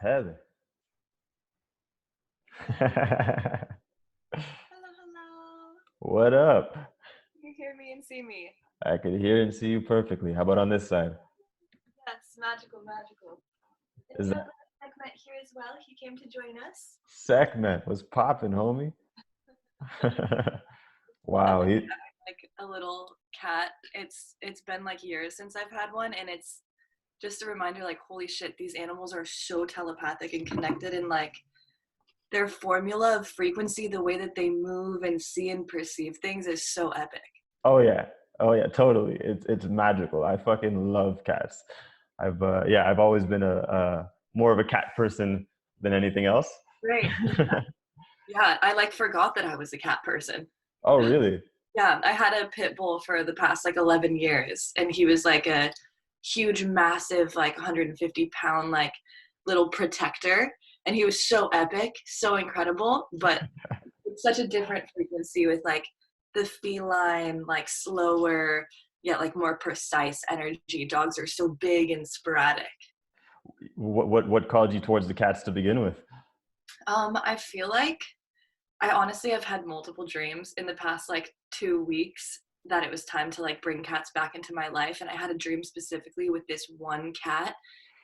Heather. Hello, hello. What up? You hear me and see me. I could hear and see you perfectly. How about on this side? Yes, magical, magical. And Is we have that a segment here as well. He came to join us. Segment was popping, homie? I've Wow. been having like a little cat. It's been like years since I've had one, and it's just a reminder like holy shit, these animals are so telepathic and connected, and like their formula of frequency, the way that they move and see and perceive things is so epic. Oh yeah. Oh yeah, totally. It's magical. I fucking love cats. I've always been a more of a cat person than anything else. Great. Yeah, I like forgot that I was a cat person. Oh really? Yeah, I had a pit bull for the past like 11 years, and he was like a huge, massive, like 150-pound, like little protector. And he was so epic, so incredible, but it's such a different frequency with like the feline, like slower, yet like more precise energy. Dogs are so big and sporadic. What called you towards the cats to begin with? I feel like I honestly have had multiple dreams in the past like 2 weeks that it was time to like bring cats back into my life. And I had a dream specifically with this one cat.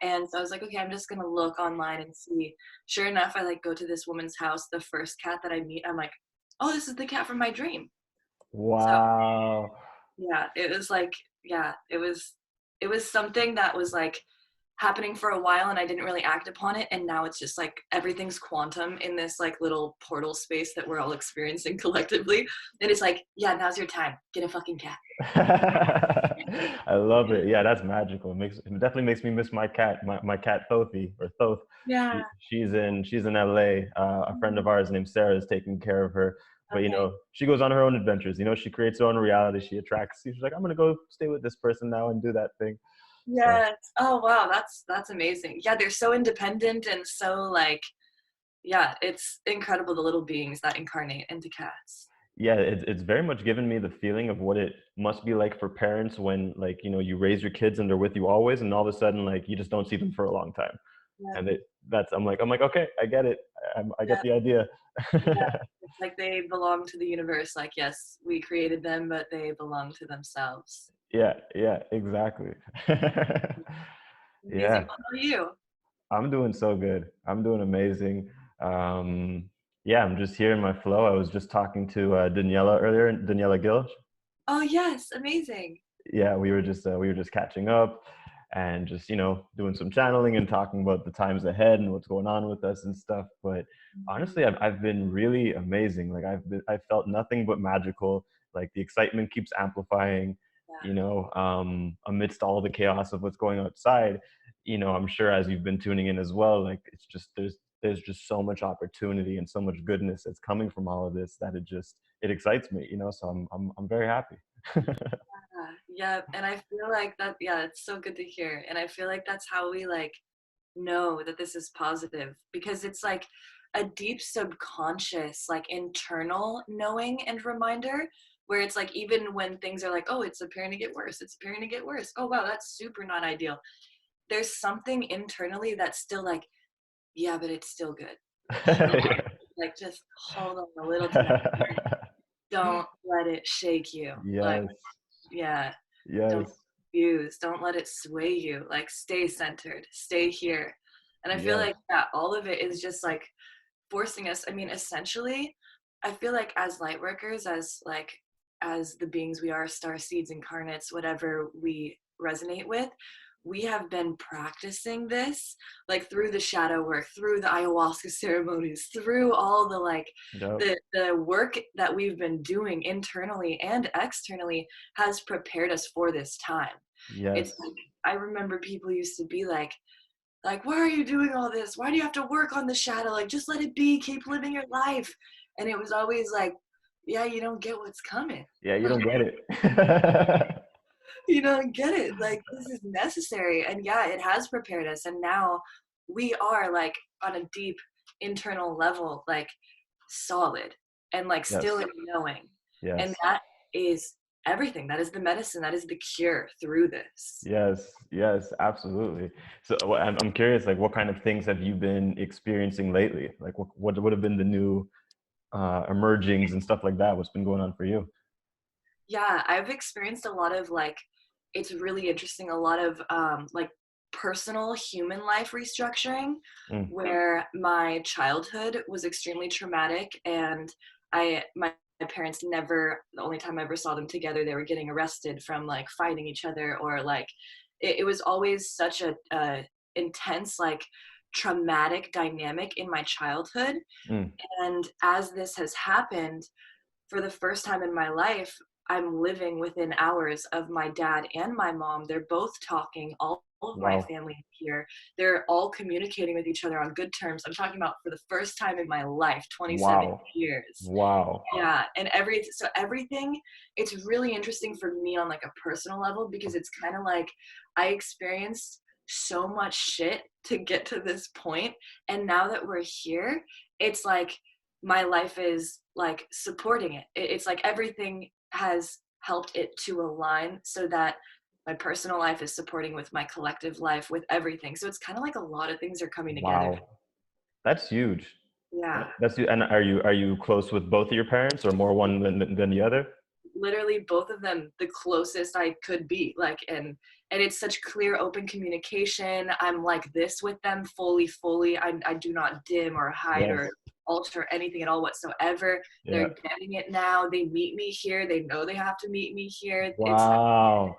And so I was like, okay, I'm just gonna look online and see. Sure enough, I like go to this woman's house. The first cat that I meet, I'm like, oh, this is the cat from my dream. So Wow. yeah, it was like, yeah, it was something that was like happening for a while and I didn't really act upon it, and now it's just like everything's quantum in this like little portal space that we're all experiencing collectively, and it's like, yeah, now's your time, get a fucking cat. I love it. Yeah, that's magical. It definitely makes me miss my cat, my cat Thothi or Thoth. Yeah. She's in LA. A friend of ours named Sarah is taking care of her. But Okay. she goes on her own adventures. She creates her own reality. She attracts. She's like, I'm gonna go stay with this person now and do that thing. So Yes. Oh wow, that's amazing. Yeah, they're so independent and so like, yeah, it's incredible, the little beings that incarnate into cats. yeah, it's very much given me the feeling of what it must be like for parents when like you raise your kids and they're with you always, and all of a sudden like you just don't see them for a long time. Yeah. And I'm like, okay, I get it. I get Yeah. the idea. Yeah. It's like they belong to the universe. Like, yes, we created them, but they belong to themselves. Yeah, exactly. Amazing. Yeah, What about you? I'm doing so good. I'm doing amazing. Yeah, I'm just here in my flow. I was just talking to Daniela earlier, Daniela Gill. Oh yes, amazing. Yeah, we were just catching up and just doing some channeling and talking about the times ahead and what's going on with us and stuff. But honestly, I've been really amazing. Like I felt nothing but magical. Like the excitement keeps amplifying, Yeah. amidst all the chaos of what's going outside. I'm sure as you've been tuning in as well, like it's just there's just so much opportunity and so much goodness that's coming from all of this that it excites me. So I'm very happy. Yeah, and I feel like that, yeah, it's so good to hear. And I feel like that's how we like know that this is positive, because it's like a deep subconscious, like internal knowing and reminder, where it's like even when things are like, oh, it's appearing to get worse, it's appearing to get worse. Oh wow, that's super not ideal. There's something internally that's still like, yeah, but it's still good. Hold on. Like just hold on a little to that. Don't let it shake you. Like, Yes, yeah, don't yes, confuse, don't let it sway you. Like stay centered, stay here. And I feel yes, like yeah, all of it is just like forcing us. I mean, essentially, I feel like as light workers, as the beings we are, star seeds, incarnates, whatever we resonate with, we have been practicing this like through the shadow work, through the ayahuasca ceremonies, through all the like yep, the work that we've been doing internally and externally has prepared us for this time. It's yes, like I remember people used to be like, why are you doing all this? Why do you have to work on the shadow? Like, just let it be, keep living your life. And it was always like, yeah, you don't get what's coming. yeah. You don't get it. You don't get it. Like, this is necessary. And yeah, it has prepared us. And now we are like on a deep internal level, like solid and like still Yes, in knowing. And yes, that is everything. That is the medicine. That is the cure through this. Yes, yes, absolutely. So I'm curious, like, what kind of things have you been experiencing lately? Like, what would have been the new emergings and stuff like that? What's been going on for you? Yeah, I've experienced a lot of like, it's really interesting, a lot of like personal human life restructuring Mm, where my childhood was extremely traumatic and my parents never, the only time I ever saw them together, they were getting arrested from like fighting each other or like it was always such a intense like traumatic dynamic in my childhood. mm, And as this has happened, for the first time in my life, I'm living within hours of my dad and my mom. They're both talking, all of my wow, family here. They're all communicating with each other on good terms. I'm talking about for the first time in my life, 27 wow, years. wow, Yeah, and everything, it's really interesting for me on like a personal level because it's kind of like I experienced so much shit to get to this point, and now that we're here, it's like my life is like supporting it. It's like everything has helped it to align so that my personal life is supporting with my collective life with everything. So it's kind of like a lot of things are coming together. wow. That's huge. Yeah. That's you. And are you close with both of your parents, or more one than the other? Literally both of them the closest I could be, like, and it's such clear open communication. I'm like this with them fully. I do not dim or hide Yes. or alter anything at all whatsoever. Yeah. They're getting it now. They meet me here. They know they have to meet me here. It's Wow.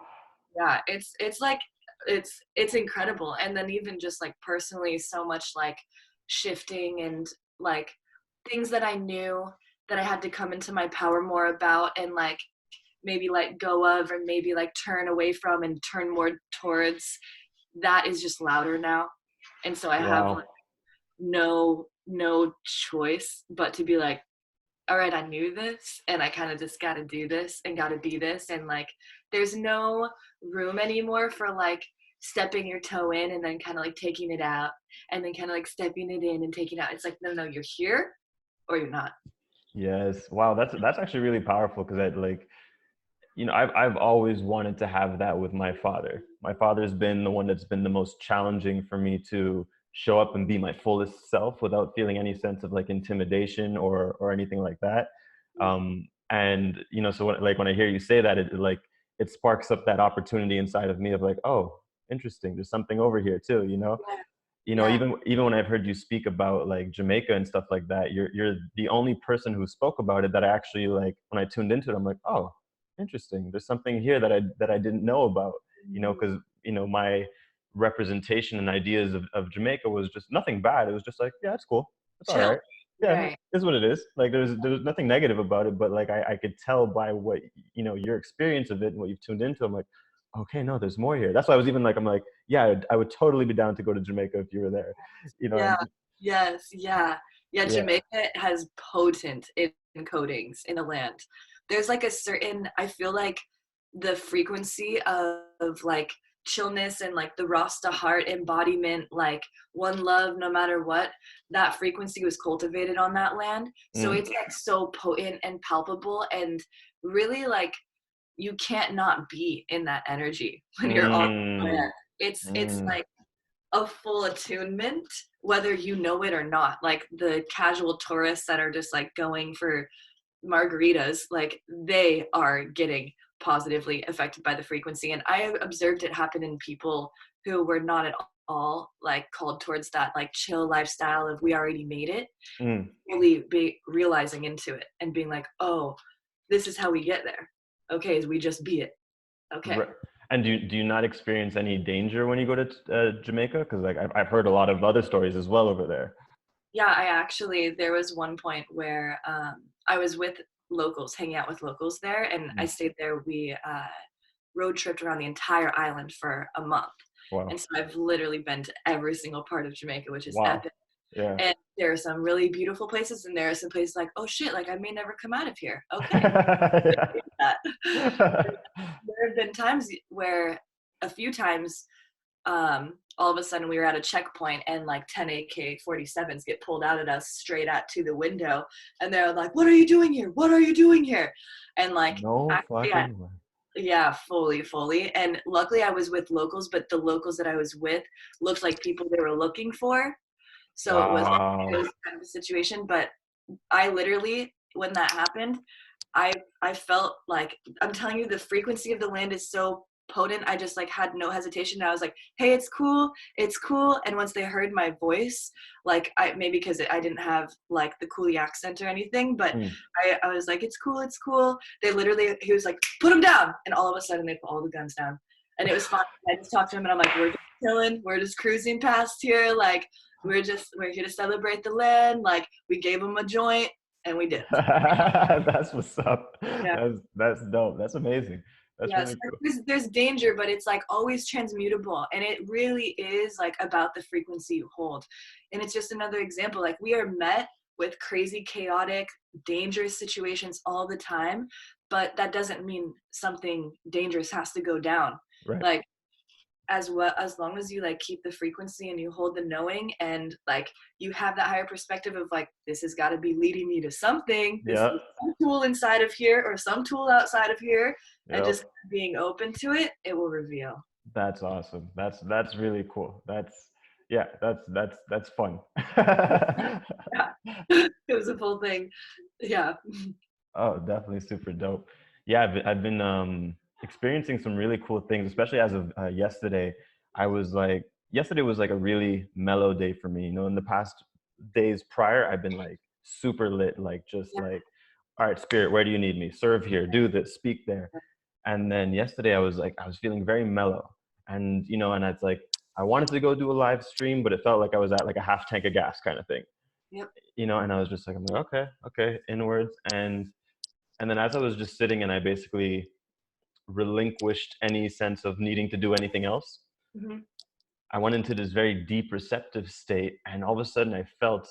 yeah, it's like it's incredible. And then even just like personally, so much like shifting and like things that I knew that I had to come into my power more about and like maybe let go of or maybe like turn away from and turn more towards, that is just louder now. And so I have like Wow. no choice but to be like, all right, I knew this and I kind of just got to do this and got to be this. And like, there's no room anymore for like stepping your toe in and then kind of like taking it out and then kind of like stepping it in and taking it out. It's like, no, you're here or you're not. Yes. Wow. That's actually really powerful because I like, I've always wanted to have that with my father. My father's been the one that's been the most challenging for me to show up and be my fullest self without feeling any sense of like intimidation or anything like that. And so when I hear you say that, it like it sparks up that opportunity inside of me of like, oh, interesting. There's something over here too. Yeah. Yeah. Even when I've heard you speak about like Jamaica and stuff like that, you're the only person who spoke about it that I actually like. When I tuned into it, I'm like, oh, interesting. There's something here that I didn't know about. Mhm. Because my representation and ideas of Jamaica was just nothing bad. It was just like, yeah, it's cool, it's all Chill. right. Yeah, Right. it's what it is. Like there's nothing negative about it, but like I could tell by what your experience of it and what you've tuned into. I'm like, okay, no, there's more here. That's why I was even like, I'm like, yeah, I would totally be down to go to Jamaica if you were there. Yeah. And Yes. Yeah. Yeah. yeah. Jamaica has potent encodings in the land. There's like a certain, I feel like the frequency of like chillness and like the Rasta heart embodiment, like one love no matter what, that frequency was cultivated on that land. So Mm, it's like so potent and palpable and really like you can't not be in that energy when you're on the land. mm, It's mm. like a full attunement, whether you know it or not. Like the casual tourists that are just like going for margaritas, like they are getting positively affected by the frequency. And I observed it happen in people who were not at all like called towards that like chill lifestyle of we already made it, Mm. really be realizing into it and being like, oh, this is how we get there. Okay, is we just be it. Okay. Right. And do you not experience any danger when you go to Jamaica? Because like I've heard a lot of other stories as well over there. Yeah, I actually, there was one point where I was with locals, hanging out with locals there, and I Mm. stayed there. We road tripped around the entire island for a month. And Wow. so I've literally been to every single part of Jamaica, which is Wow. epic. Yeah. And there are some really beautiful places, and there are some places like, oh shit, like I may never come out of here. Okay. That. Yeah. There have been times where, a few times, all of a sudden we were at a checkpoint and like 10 AK-47s get pulled out at us straight at to the window, and they're like, "What are you doing here? What are you doing here?" And like, No yeah, fucking way. yeah, fully. And luckily I was with locals, but the locals that I was with looked like people they were looking for. So it Wow. was kind of a situation. But I literally, when that happened, I felt like, I'm telling you, the frequency of the land is so potent. I just like had no hesitation. I was like, "Hey, it's cool, it's cool." And once they heard my voice, like maybe because I didn't have like the coolie accent or anything, but Mm. I was like, "It's cool, it's cool." They literally, he was like, "Put them down," and all of a sudden they put all the guns down, and it was fine. I just talked to him and I'm like, "We're just chilling, we're just cruising past here, like we're here to celebrate the land." Like we gave them a joint and we did. That's what's up. Yeah. That's dope. That's amazing. That's Yes, really cool. there's danger, but it's like always transmutable, and it really is like about the frequency you hold. And it's just another example. Like we are met with crazy, chaotic, dangerous situations all the time, but that doesn't mean something dangerous has to go down. Right. Like as well, as long as you like keep the frequency and you hold the knowing, and like you have that higher perspective of like, this has got to be leading me to something, this Yeah. is some tool inside of here or some tool outside of here, and Yep. just being open to it, it will reveal. That's awesome. That's really cool. That's fun. Yeah. It was a full thing. Yeah. Oh, definitely super dope. Yeah, I've been experiencing some really cool things, especially as of yesterday. Yesterday was like a really mellow day for me. You know, in the past days prior, I've been like super lit, like just Yeah. like, all right, spirit, where do you need me? Serve here, do this, speak there. And then yesterday I was feeling very mellow. And you know, and it's like I wanted to go do a live stream, but it felt like I was at like a half tank of gas kind of thing. Yep. You know, and I was just like, I'm like, okay, inwards. And then as I was just sitting and I basically relinquished any sense of needing to do anything else, Mm-hmm. I went into this very deep receptive state. And all of a sudden it felt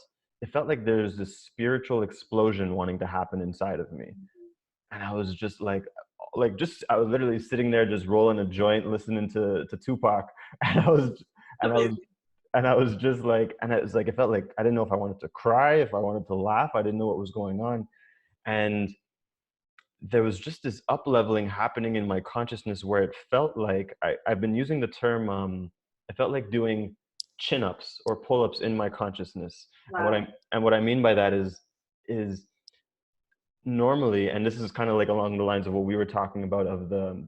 like there's this spiritual explosion wanting to happen inside of me. And I was just I was literally sitting there just rolling a joint, listening to Tupac. And and I was, Amazing. and I was just like, and it was like, it felt like I didn't know if I wanted to cry, if I wanted to laugh. I didn't know what was going on. And there was just this up leveling happening in my consciousness where it felt like I've been using the term, I felt like doing chin ups or pull ups in my consciousness. Wow. And what I mean by that is normally, and this is kind of like along the lines of what we were talking about of the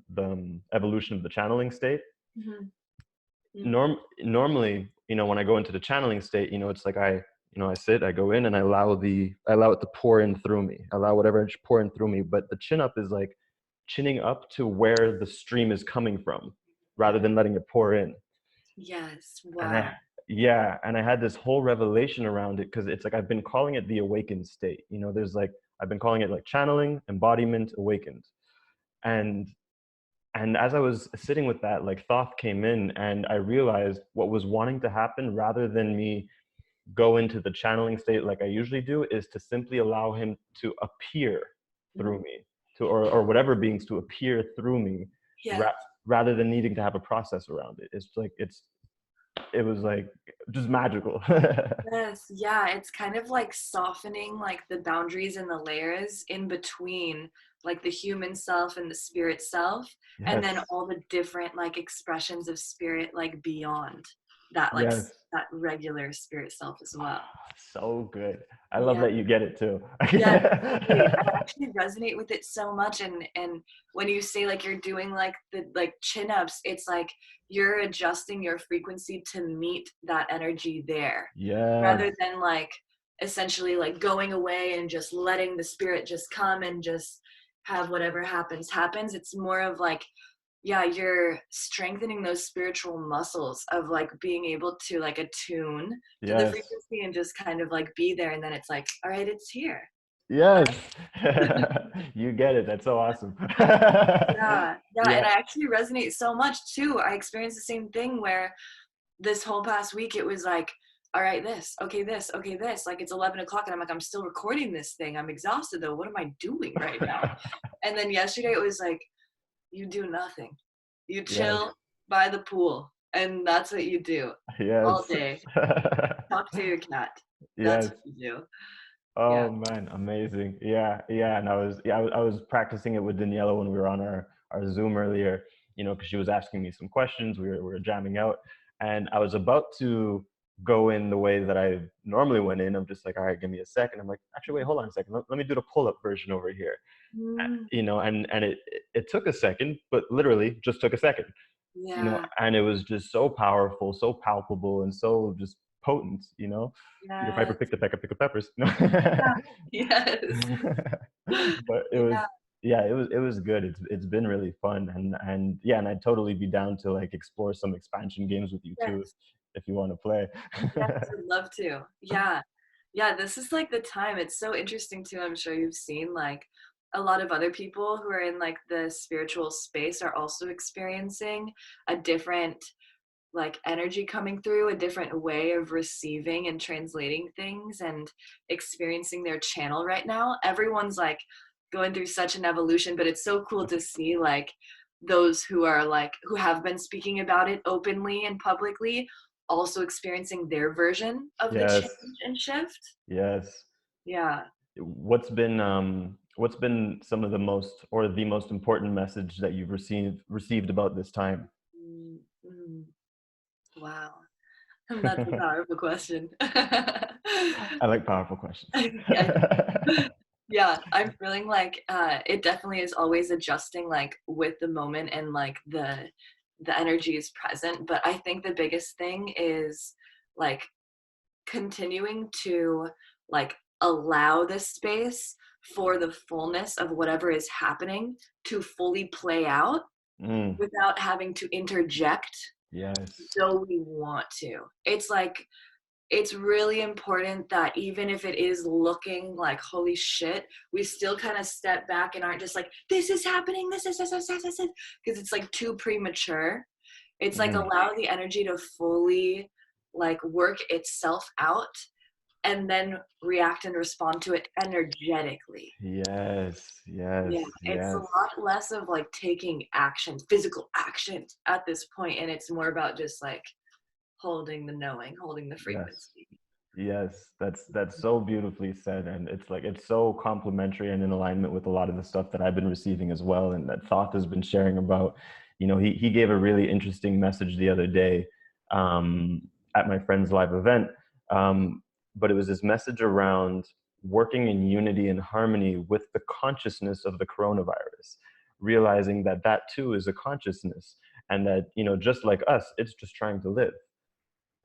evolution of the channeling state. Mm-hmm. Normally, you know, when I go into the channeling state, you know, it's like I sit, I go in, and I allow it to pour in through me, allow whatever to pour in through me. But the chin up is like chinning up to where the stream is coming from, rather than letting it pour in. Yes. And Wow. I had this whole revelation around it because it's like I've been calling it the awakened state. You know, there's like I've been calling it like channeling, embodiment, awakened, and as I was sitting with that, like Thoth came in, and I realized what was wanting to happen, rather than me go into the channeling state like I usually do, is to simply allow him to appear through Mm-hmm. me, or whatever beings to appear through me, Yeah. ra- rather than needing to have a process around it. It was like just magical. Yes, yeah, it's kind of like softening like the boundaries and the layers in between like the human self and the spirit self, and then Yes, all the different like expressions of spirit like beyond that, like yes. that regular spirit self as well. So good. I love Yeah. that you get it too. Yeah, totally. I actually resonate with it so much, and when you say like you're doing like the like chin ups, it's like you're adjusting your frequency to meet that energy there, Yes. rather than like essentially like going away and just letting the spirit just come and just have whatever happens. It's more of like, yeah, you're strengthening those spiritual muscles of like being able to like attune to the Yes. frequency and just kind of like be there, and then it's like, all right, it's here. Yes. You get it. That's so awesome. Yeah, Yeah. and I actually resonate so much too. I experienced the same thing where this whole past week it was like, all right, this, okay, this. Like it's 11 o'clock and I'm like, I'm still recording this thing. I'm exhausted though. What am I doing right now? And then yesterday it was like, you do nothing. You Yes. chill by the pool And that's what you do all Yes. day. Talk to your cat. That's Yes. what you do. Yeah. Oh man, amazing. Yeah, yeah. And I was practicing it with Daniela when we were on our Zoom earlier, because she was asking me some questions. We were jamming out, and I was about to go in the way that I normally went in. I'm just like, all right, give me a second. I'm like, actually, wait, hold on a second. Let me do the pull-up version over here. Mm, And it took a second, but literally just took a second. yeah. And it was just so powerful, so palpable, and so just potent. Peter Piper Yes. picked a peck of pickled peppers. Yeah. Yes. But it was, Yeah. yeah, it was good. It's been really fun, and yeah, and I'd totally be down to like explore some expansion games with you too, Yes. if you want to play. Yes, I'd love to. Yeah. Yeah, this is like the time. It's so interesting too. I'm sure you've seen like a lot of other people who are in like the spiritual space are also experiencing a different like energy coming through, a different way of receiving and translating things and experiencing their channel right now. Everyone's like going through such an evolution, but it's so cool to see like those who are like who have been speaking about it openly and publicly also experiencing their version of the Yes, change and shift. yes. Yeah. What's been some of the most, or the most important message that you've received about this time? Mm, mm. Wow. That's a powerful question. I like powerful questions. Yeah. Yeah, I'm feeling like it definitely is always adjusting like with the moment and like the energy is present. But I think the biggest thing is like continuing to like allow this space for the fullness of whatever is happening to fully play out Mm, without having to interject yes. though we want to. It's like it's really important that even if it is looking like holy shit, we still kind of step back and aren't just like, this is happening, this, because it's like too premature. It's like Mm, allow the energy to fully like work itself out and then react and respond to it energetically. yes, yes, Yeah, it's a yes, lot less of like taking action, physical action at this point, and it's more about just like holding the knowing, holding the yes. frequency. Yes, that's so beautifully said, and it's like it's so complementary and in alignment with a lot of the stuff that I've been receiving as well, and that Thoth has been sharing about. He gave a really interesting message the other day, um, at my friend's live event, um, but it was this message around working in unity and harmony with the consciousness of the coronavirus, realizing that that too is a consciousness, and that just like us, it's just trying to live.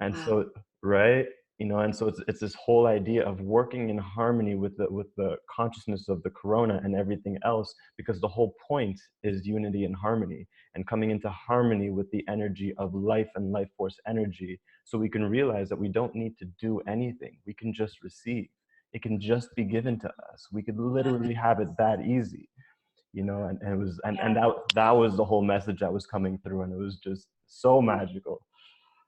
And Wow. so, right, and so it's this whole idea of working in harmony with the consciousness of the corona and everything else, because the whole point is unity and harmony, and coming into harmony with the energy of life and life force energy, so we can realize that we don't need to do anything. We can just receive. It can just be given to us. We could literally have it that easy. And it was, and that was the whole message that was coming through, and it was just so magical.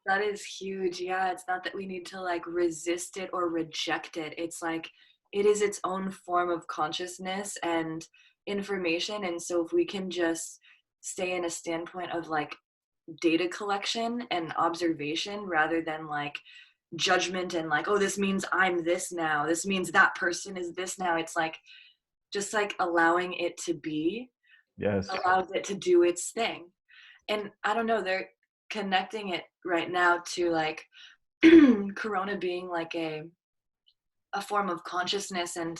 That is huge. Yeah, it's not that we need to like resist it or reject it. It's like it is its own form of consciousness and information. And so if we can just stay in a standpoint of like data collection and observation rather than like judgment and like, oh, this means I'm this now. This means that person is this now. It's like just like allowing it to be Yes. allows it to do its thing. And I don't know, they're connecting it right now to like corona being like a form of consciousness. And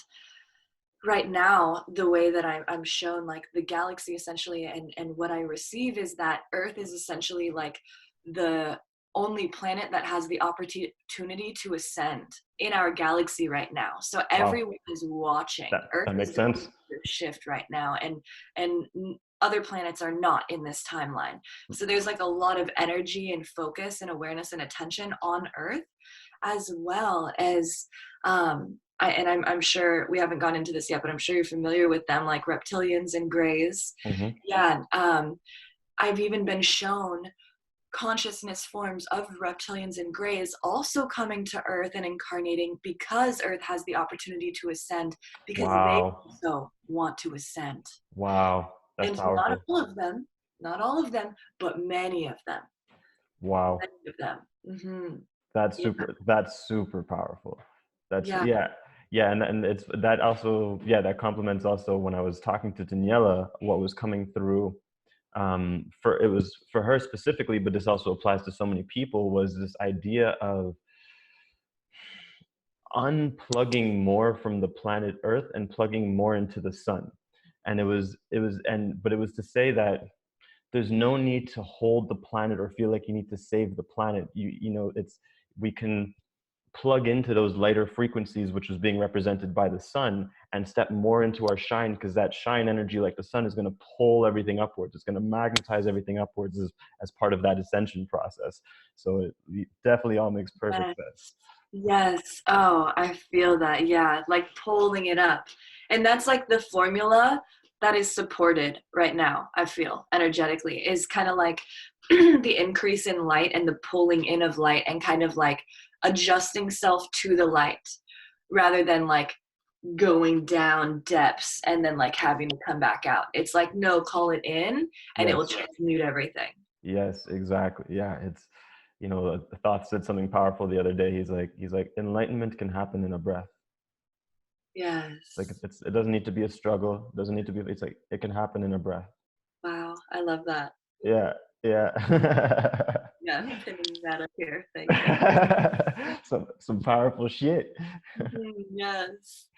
right now the way that I'm shown like the galaxy essentially and what I receive is that earth is essentially like the only planet that has the opportunity to ascend in our galaxy right now. So Wow. everyone is watching. Earth That is makes going sense. through a shift right now, and other planets are not in this timeline. So there's like a lot of energy and focus and awareness and attention on Earth, as well as I'm sure we haven't gone into this yet, but I'm sure you're familiar with them, like reptilians and grays. Hmm. Yeah, I've even been shown consciousness forms of reptilians and grays also coming to Earth and incarnating because Earth has the opportunity to ascend because they Wow. also want to ascend. Wow. That's And not powerful. all of them, not all of them, but many of them. Wow. Many of them. That's Yeah. super powerful. That's Yeah. yeah. Yeah, and it's that also, yeah, that complements also when I was talking to Daniela, what was coming through for it was for her specifically, but this also applies to so many people, was this idea of unplugging more from the planet Earth and plugging more into the sun. And but it was to say that there's no need to hold the planet or feel like you need to save the planet. We can plug into those lighter frequencies, which is being represented by the sun, and step more into our shine, because that shine energy, like the sun, is going to pull everything upwards. It's going to magnetize everything upwards as part of that ascension process. So it definitely all makes perfect Yes. sense. Yes. Oh, I feel that. Yeah. Like pulling it up. And that's like the formula that is supported right now, I feel energetically, is kind of like the increase in light and the pulling in of light and kind of like adjusting self to the light rather than like going down depths and then like having to come back out. It's like, no, call it in and it will Yes. transmute everything. Yes, exactly. Yeah, it's the Thoth said something powerful the other day. He's like enlightenment can happen in a breath. Like Yes. it doesn't need to be a struggle. It doesn't need to be. It's like it can happen in a breath. Wow. I love that. Yeah, yeah. Yeah, I'm pinning that up here. Thank you. Some powerful shit. Yes.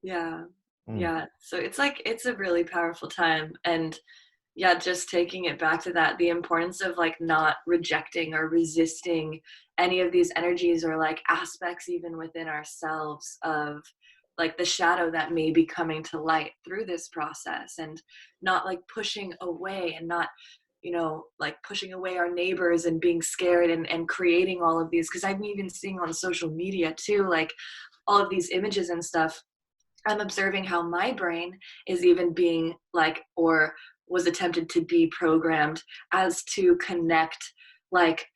Yeah. Mm, Yeah. So it's like, it's a really powerful time. And yeah, just taking it back to that, the importance of like not rejecting or resisting any of these energies or like aspects even within ourselves of like the shadow that may be coming to light through this process, and not like pushing away and not, like pushing away our neighbors and being scared and creating all of these. Because I'm even seeing on social media too, like all of these images and stuff. I'm observing how my brain is even being like, or was attempted to be programmed as to connect like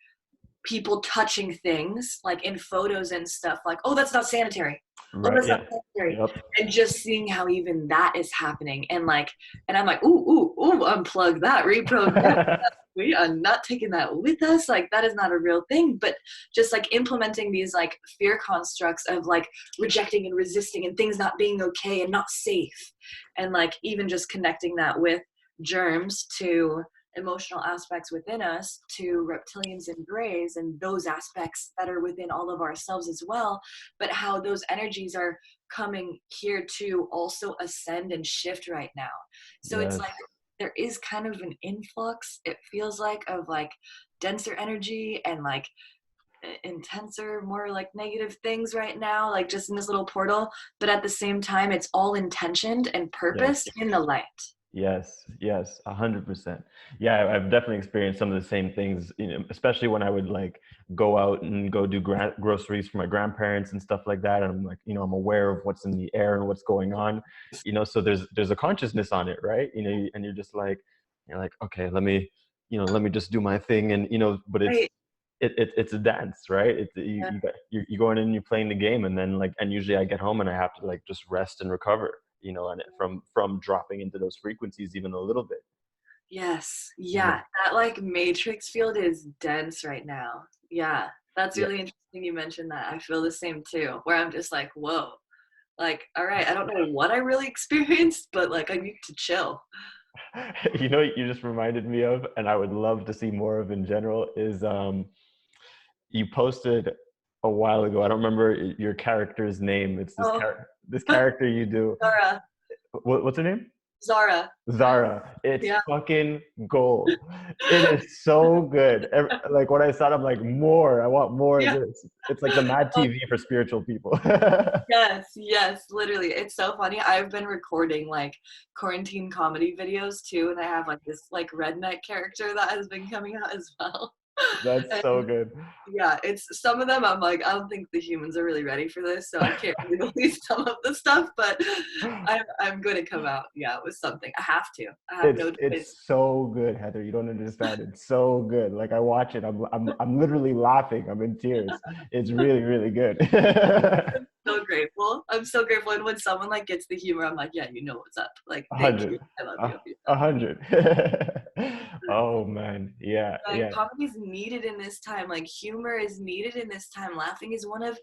people touching things like in photos and stuff, like, oh, that's not sanitary. Oh, right. that's not Yeah. sanitary. Yep. And just seeing how even that is happening. And like, and I'm like, ooh, unplug that, reprogram. We are not taking that with us. Like, that is not a real thing. But just like implementing these like fear constructs of like rejecting and resisting and things not being okay and not safe. And like even just connecting that with germs to emotional aspects within us, to reptilians and grays and those aspects that are within all of ourselves as well, but how those energies are coming here to also ascend and shift right now. So it's Yes. like there is kind of an influx, it feels like, of like denser energy and like intenser, more like negative things right now, like just in this little portal, but at the same time it's all intentioned and Yes. purposed in the light. Yes, yes, 100%. Yeah, I've definitely experienced some of the same things, especially when I would like go out and go do groceries for my grandparents and stuff like that. And I'm like, I'm aware of what's in the air and what's going on, so there's a consciousness on it, right? And you're like, okay, let me just do my thing. And, but Right. it's a dance, right? You're going in and you're playing the game, and then and usually I get home and I have to like just rest and recover, and from dropping into those frequencies even a little bit. Yes. Yeah, Yeah. That like matrix field is dense right now. Yeah. That's yeah. really interesting you mentioned that. I feel the same too, where I'm just like, whoa, like, all right, I don't know what I really experienced, but like I need to chill. What you just reminded me of, and I would love to see more of in general, is you posted a while ago. I don't remember your character's name. It's Oh, this character you do. Zara. What's her name? Zara. Zara. It's Yeah. fucking gold. It is so good. Like when I saw it, I'm like, more. I want more of Yeah. this. It's like the Mad Oh, TV for spiritual people. yes, yes, literally. It's so funny. I've been recording like quarantine comedy videos too, and I have like this like redneck character that has been coming out as well. That's so And good. yeah, it's some of them I'm like, I don't think the humans are really ready for this, so I can't really release some of the stuff, but I'm going to come out, yeah, with something. I have to. I have no choice. It's so good, Heather. You don't understand. It's so good. Like I watch it, I'm literally laughing. I'm in tears. It's really, really good. So great. grateful. I'm so grateful. And when someone like gets the humor, I'm like, yeah, you know what's up. Like, thank you. 100. I love A you. 100. Oh man. Yeah. Like Yeah. comedy is needed in this time. Like humor is needed in this time. Laughing is one of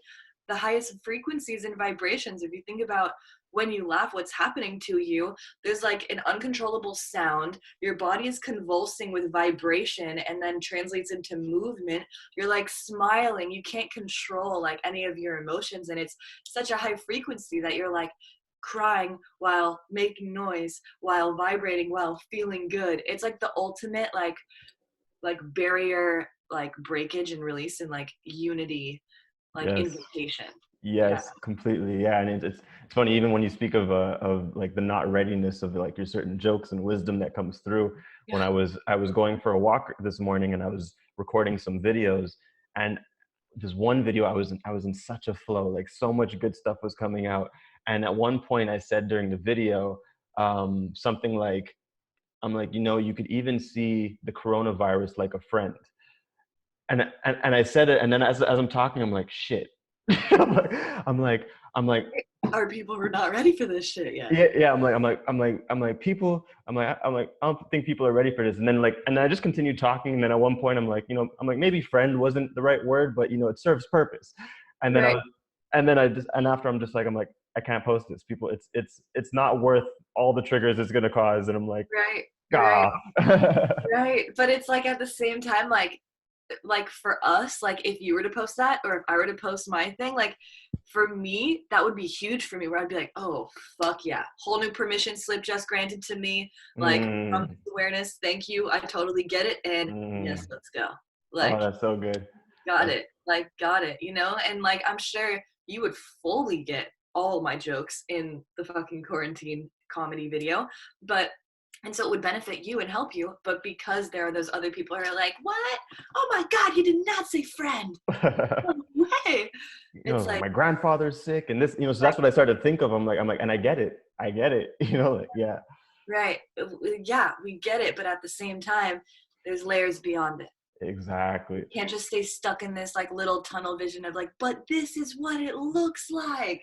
the highest frequencies and vibrations. If you think about when you laugh, what's happening to you, there's like an uncontrollable sound. Your body is convulsing with vibration and then translates into movement. You're like smiling. You can't control like any of your emotions. And it's such a high frequency that you're like crying while making noise, while vibrating, while feeling good. It's like the ultimate like barrier, like breakage and release and like unity, like Yes. invitation. Yeah. Yes, completely. Yeah, and it's funny even when you speak of like the not readiness of like your certain jokes and wisdom that comes through. When Yeah. I was going for a walk this morning and I was recording some videos, and this one video I was in such a flow, like so much good stuff was coming out. And at one point I said during the video something like, I'm like, you know, you could even see the coronavirus like a friend. And I said it, and then as I'm talking, I'm like, shit. I'm like, I'm like, I'm like, Our people were not ready for this shit yet. yeah, yeah. I'm like, people. I'm like, I don't think people are ready for this. And then like, and I just continued talking. And then at one point, I'm like, you know, I'm like, maybe friend wasn't the right word, but you know, it serves purpose. And then Right. and after I'm just like, I'm like, I can't post this. People, it's not worth all the triggers it's gonna cause. And I'm like, Right. Right. ah. Right. But it's like at the same time, like for us, like if you were to post that or if I were to post my thing, like for me, that would be huge for me where I'd be like, oh fuck yeah. Whole new permission slip just granted to me. Like from Mm, this awareness, thank you. I totally get it. And yes, mm. let's go. Oh, Like that's so good. got That's, it. Like got it, you know? And like I'm sure you would fully get all my jokes in the fucking quarantine comedy video. But and so it would benefit you and help you, but because there are those other people who are like, what? Oh my God, you did not say friend. No way. you It's know, like, my grandfather's sick, and this, you know, so right, that's what I started to think of. I'm like, and I get it, you know, like, yeah, right. Yeah, we get it, but at the same time, there's layers beyond it. exactly. You can't just stay stuck in this like little tunnel vision of like, but this is what it looks like.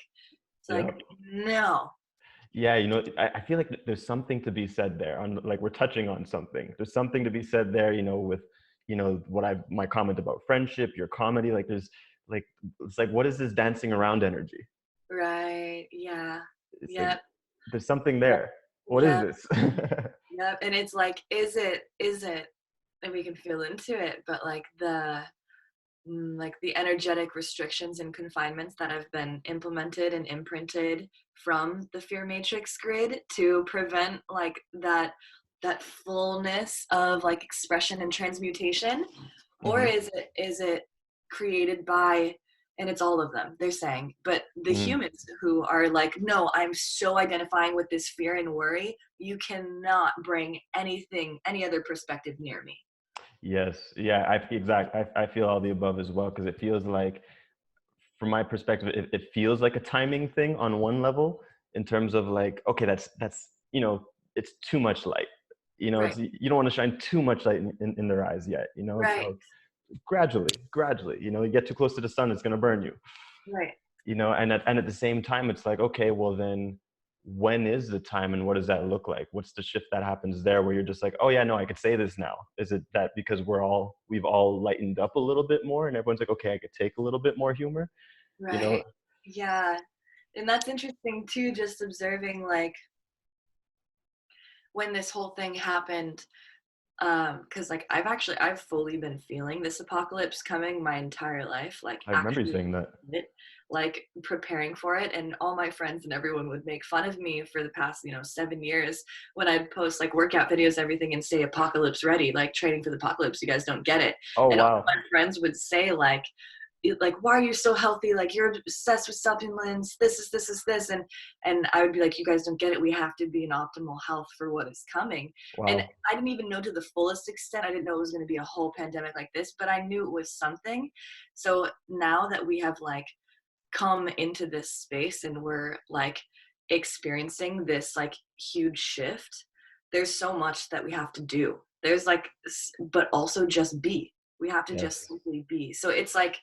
It's like, Yep. no. Yeah, you know, I feel like there's something to be said there on, like, we're touching on something. There's something to be said there, you know, with, you know, my comment about friendship, your comedy, like there's like, it's like, what is this dancing around energy? Right. Yeah. It's like, Yep. there's something Yep. there. What is Yep. this? Yep. And it's like, is it? And we can feel into it, but like the energetic restrictions and confinements that have been implemented and imprinted from the fear matrix grid to prevent like that fullness of like expression and transmutation, or Hmm. is it created by, and it's all of them they're saying, but the Hmm. humans who are like, no, I'm so identifying with this fear and worry, you cannot bring anything, any other perspective near me. Yes. Yeah. I feel all the above as well, because it feels like, from my perspective, it feels like a timing thing on one level, in terms of like, okay, that's, you know, it's too much light. You know, Right. it's, you don't want to shine too much light in their eyes yet. You know, Right. so gradually, you know, you get too close to the sun, it's gonna burn you. Right. You know, and at the same time, it's like, okay, well then, when is the time, and what does that look like? What's the shift that happens there, where you're just like, oh yeah, no, I could say this now? Is it that because we've all lightened up a little bit more, and everyone's like, okay, I could take a little bit more humor, you know? Right. Yeah. And that's interesting too, just observing like when this whole thing happened, because like I've fully been feeling this apocalypse coming my entire life, like I remember you actually saying that. it, like preparing for it. And all my friends and everyone would make fun of me for the past, 7 years when I'd post like workout videos, everything, and say apocalypse ready, like training for the apocalypse. You guys don't get it. Oh And all wow. my friends would say like, why are you so healthy, like you're obsessed with supplements, this, and I would be like, you guys don't get it, we have to be in optimal health for what is coming. And Wow. I didn't even know to the fullest extent, I didn't know it was going to be a whole pandemic like this, but I knew it was something. So now that we have like come into this space and we're like experiencing this like huge shift, there's so much that we have to do. There's like, but also just be, we have to just Yes. simply be. So it's like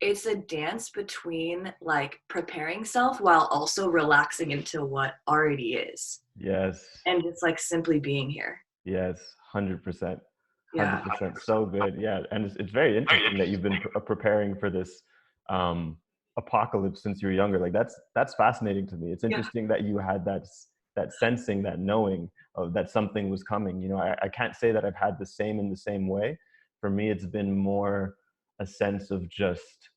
it's a dance between like preparing self while also relaxing into what already is, Yes. and just like simply being here. Yes. 100%. Yeah. 100%. So good. Yeah. And it's very interesting that you've been preparing for this apocalypse since you were younger. Like that's fascinating to me. It's Yeah. interesting that you had that sensing, that knowing of that something was coming. You know, I can't say that I've had the same in the same way. For me, it's been more a sense of just,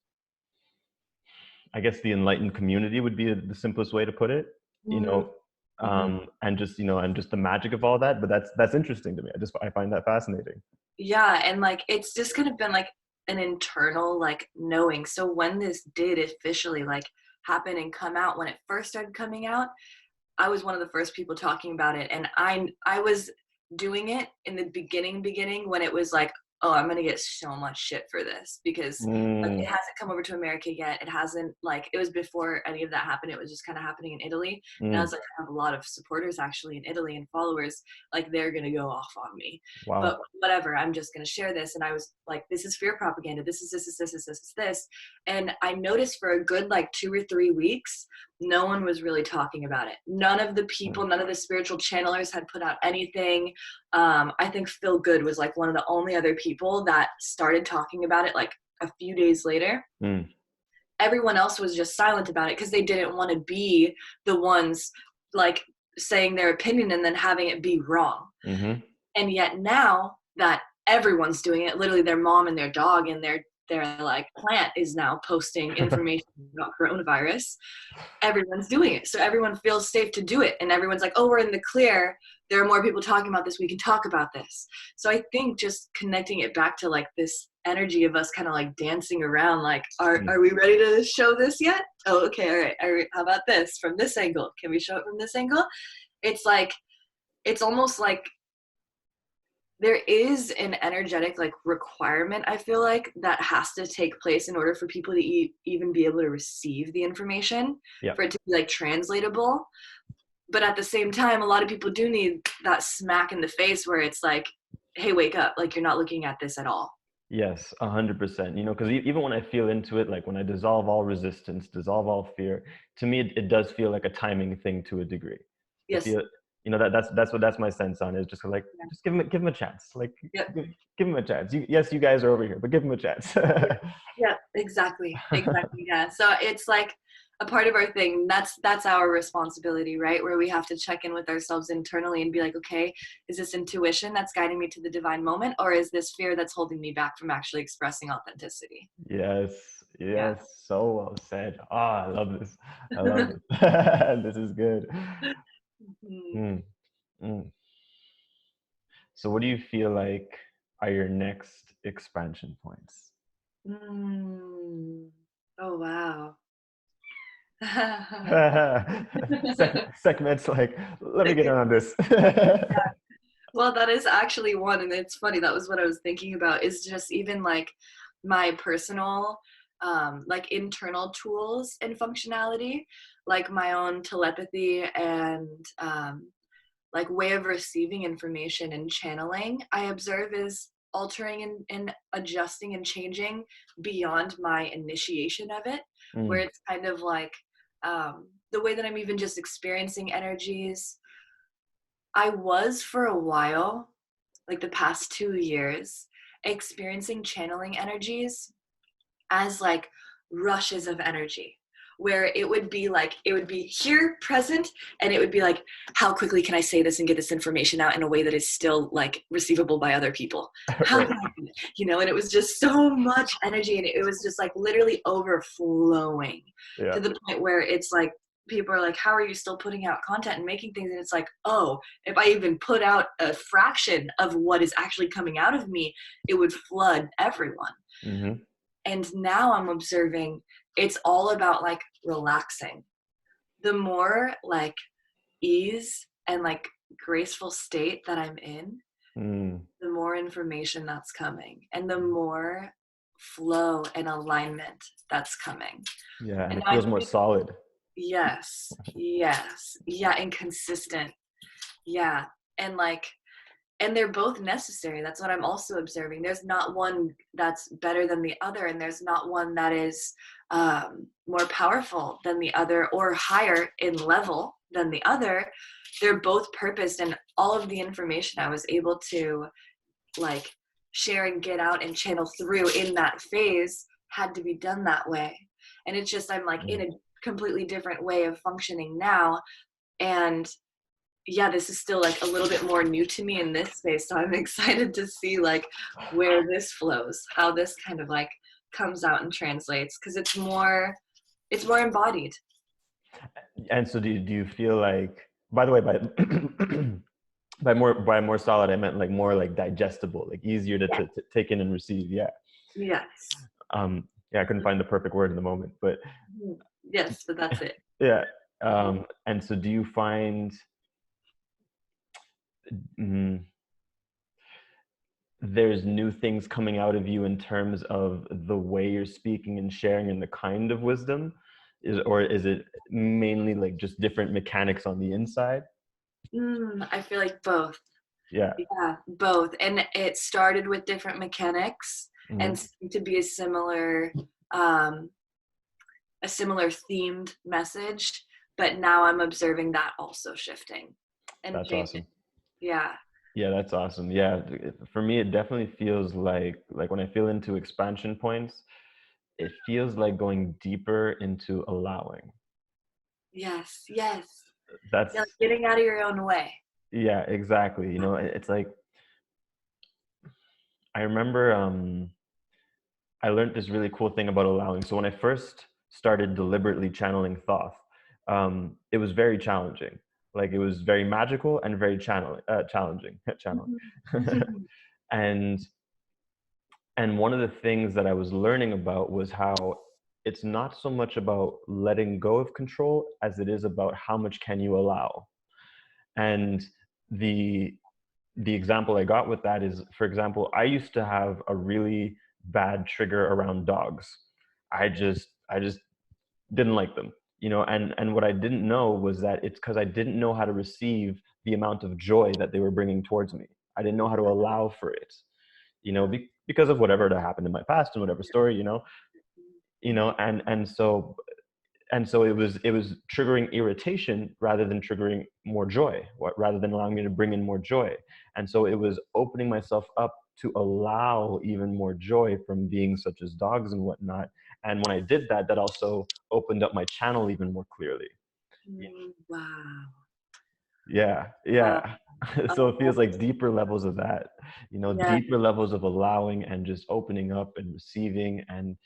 I guess the enlightened community would be the simplest way to put it, you know, Mm-hmm. and just, you know, and just the magic of all that. But that's interesting to me. I find that fascinating. Yeah, and like it's just kind of been like an internal like knowing. So when this did officially like happen and come out, when it first started coming out, I was one of the first people talking about it, and I was doing it in the beginning when it was like, oh, I'm gonna get so much shit for this because like it Mm, hasn't come over to America yet. It hasn't, like, it was before any of that happened. It was just kind of happening in Italy, and I mm, was like, I have a lot of supporters actually in Italy and followers. Like they're gonna go off on me, but wow. whatever. I'm just gonna share this, and I was like, this is fear propaganda. This is this, and I noticed for a good like 2 or 3 weeks no one was really talking about it. None of the people, none of the spiritual channelers had put out anything. I think Phil Good was like one of the only other people that started talking about it like a few days later. Mm, Everyone else was just silent about it because they didn't want to be the ones like saying their opinion and then having it be wrong. mm-hmm. And yet now that everyone's doing it, literally their mom and their dog and their like plant is now posting information about coronavirus. Everyone's doing it, so everyone feels safe to do it, and everyone's like, oh, we're in the clear, there are more people talking about this, we can talk about this. So I think just connecting it back to like this energy of us kind of like dancing around, like, are we ready to show this yet? Oh, okay, all right, how about this from this angle? Can we show it from this angle? It's like, it's almost like there is an energetic like requirement, I feel like, that has to take place in order for people to even be able to receive the information, Yeah. for it to be like translatable. But at the same time, a lot of people do need that smack in the face where it's like, hey, wake up, like you're not looking at this at all. Yes, 100%. You know, because even when I feel into it, like when I dissolve all resistance, dissolve all fear, to me, it does feel like a timing thing to a degree. I Yes. feel, you know, that's my sense on it. Is just like, Yeah. just give him a chance. Like, Yep. give him a chance. Yes, you guys are over here, but give him a chance. Yeah, exactly. Exactly. Yeah. So it's like a part of our thing. That's our responsibility, right? Where we have to check in with ourselves internally and be like, okay, is this intuition that's guiding me to the divine moment, or is this fear that's holding me back from actually expressing authenticity? Yes, Yeah. yes, so well said. Ah, I love this. I love this. This is good. Mhm. Mm, mm. So, what do you feel like are your next expansion points? Mm. Oh wow. Segments like, let me get in on this. Well, that is actually one, and it's funny. That was what I was thinking about. Is just even like my personal, like internal tools and functionality, like my own telepathy and like way of receiving information and channeling. I observe is altering and adjusting and changing beyond my initiation of it, where Mm, it's kind of like the way that I'm even just experiencing energies. I was for a while, like the past 2 years, experiencing channeling energies as like rushes of energy, where it would be like, it would be here present, and it would be like, how quickly can I say this and get this information out in a way that is still like receivable by other people? How right. can I do it? And it was just so much energy, and it was just like literally overflowing Yeah. to the point where it's like, people are like, how are you still putting out content and making things? And it's like, oh, if I even put out a fraction of what is actually coming out of me, it would flood everyone. Mm-hmm. And now I'm observing it's all about like relaxing. The more like ease and like graceful state that I'm in, Mm, the more information that's coming and the more flow and alignment that's coming. yeah, and And it I feels more think, solid. yes, yeah, and consistent. Yeah. And like and they're both necessary. That's what I'm also observing. There's not one that's better than the other, and there's not one that is more powerful than the other or higher in level than the other. They're both purposed, and all of the information I was able to like share and get out and channel through in that phase had to be done that way. And it's just, I'm like in a completely different way of functioning now. And yeah, this is still like a little bit more new to me in this space. So I'm excited to see like where this flows, how this kind of like comes out and translates, because it's more embodied. And so do you feel like, by the way, by more solid, I meant like more like digestible, like easier to take in and receive. Yeah. Yes. Yeah, I couldn't find the perfect word in the moment, but yes, but that's it. yeah. And so do you find there's new things coming out of you in terms of the way you're speaking and sharing and the kind of wisdom, or is it mainly like just different mechanics on the inside? I feel like both. Yeah. Yeah, both. And it started with different mechanics and Mm-hmm. seemed to be a similar themed message, but now I'm observing that also shifting and That's changing. awesome. Yeah. Yeah, that's awesome. Yeah, for me, it definitely feels like when I feel into expansion points, it feels like going deeper into allowing. Yes. Yes. That's Yeah, like getting out of your own way. yeah, exactly. You know, it's like I remember I learned this really cool thing about allowing. So when I first started deliberately channeling Thoth, it was very challenging. Like it was very magical and very challenging, channeling. Mhm. and and one of the things that I was learning about was how it's not so much about letting go of control as it is about how much can you allow. And the the example I got with that is, for example, I used to have a really bad trigger around dogs. I just didn't like them, you know, and what I didn't know was that it's because I didn't know how to receive the amount of joy that they were bringing towards me. I didn't know how to allow for it, you know, because of whatever that happened in my past and whatever story, and so it was triggering irritation rather than triggering more joy, rather than allowing me to bring in more joy. And so it was opening myself up to allow even more joy from beings such as dogs and whatnot. And when I did that, that also opened up my channel even more clearly. Wow. Yeah, Wow. yeah. So it feels like deeper levels of that, Yeah. deeper levels of allowing and just opening up and receiving, and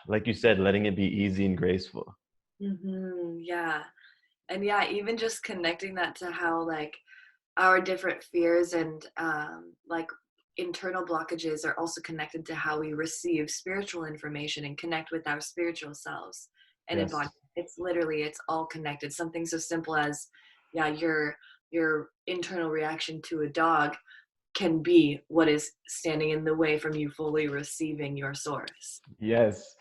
like you said, letting it be easy and graceful. Yeah. And yeah, even just connecting that to how like our different fears and like internal blockages are also connected to how we receive spiritual information and connect with our spiritual selves and Yes. embody. It's all connected. Something so simple as, yeah, your internal reaction to a dog can be what is standing in the way from you fully receiving your source. Yes.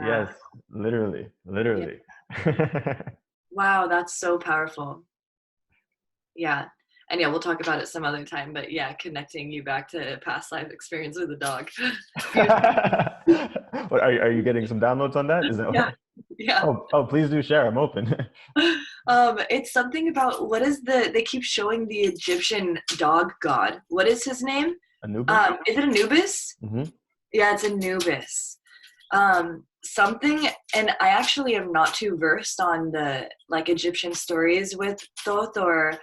Yeah. Yes. Literally. Yeah. Literally. Wow, that's so powerful. Yeah. And yeah, we'll talk about it some other time, but yeah, connecting you back to past life experience with a dog. It's beautiful. What, are you getting some downloads on that? Is that Yeah. what? Yeah. Oh, please do share. I'm open. It's something about they keep showing the Egyptian dog god. What is his name? Anubis? Is it Anubis? Hmm. Yeah, it's Anubis. Something, and I actually am not too versed on the like Egyptian stories with Thoth or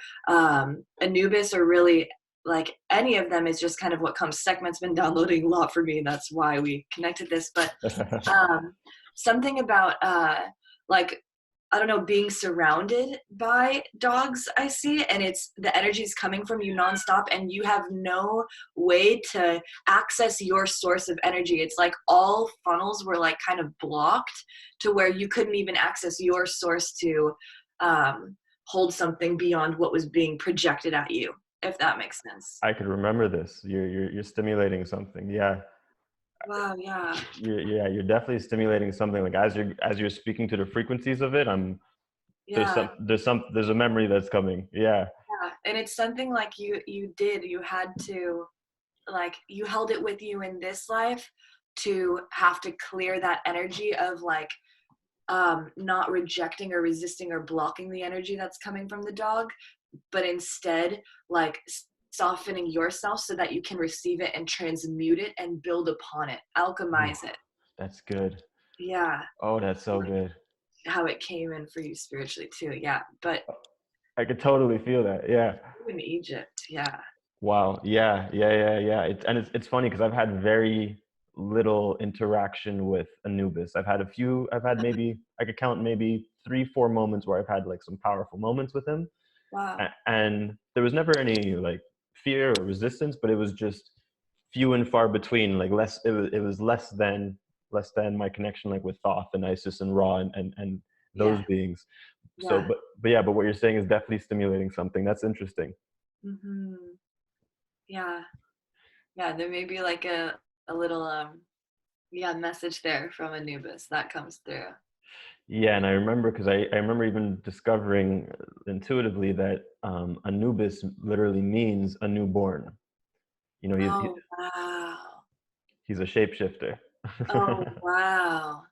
Anubis, or really like any of them. Is just kind of what comes. Segment's been downloading a lot for me, and that's why we connected this. But something about like, I don't know, being surrounded by dogs, I see, and it's the energy's coming from you nonstop, and you have no way to access your source of energy. It's like all funnels were like kind of blocked to where you couldn't even access your source to hold something beyond what was being projected at you, if that makes sense. I could remember this. You're stimulating something. Yeah. Wow, yeah. You're definitely stimulating something. Like as you're speaking to the frequencies of it, Yeah. there's a memory that's coming. Yeah. Yeah, And it's something like you had to, like, you held it with you in this life to have to clear that energy of like not rejecting or resisting or blocking the energy that's coming from the dog, but instead like softening yourself so that you can receive it and transmute it and build upon it, Ooh, alchemize it. that's good. Yeah, Oh, that's so good. how it came in for you spiritually too. Yeah, but I could totally feel that. Yeah. in Egypt, yeah. Wow. Yeah. Yeah. Yeah. Yeah. It's funny because I've had very little interaction with Anubis. I've had a few. I've had maybe I could count maybe 3, 4 moments where I've had like some powerful moments with him, Wow. and there was never any like fear or resistance, but it was just few and far between. Like less. It was less than my connection like with Thoth and Isis and Ra and those Yeah, beings. So, yeah. but yeah, but what you're saying is definitely stimulating something. That's interesting. Hmm. Yeah, yeah. There may be like a little yeah message there from Anubis that comes through. Yeah, and I remember because I remember even discovering intuitively that Anubis literally means a newborn. You know, Oh wow. he's a shapeshifter. Oh wow.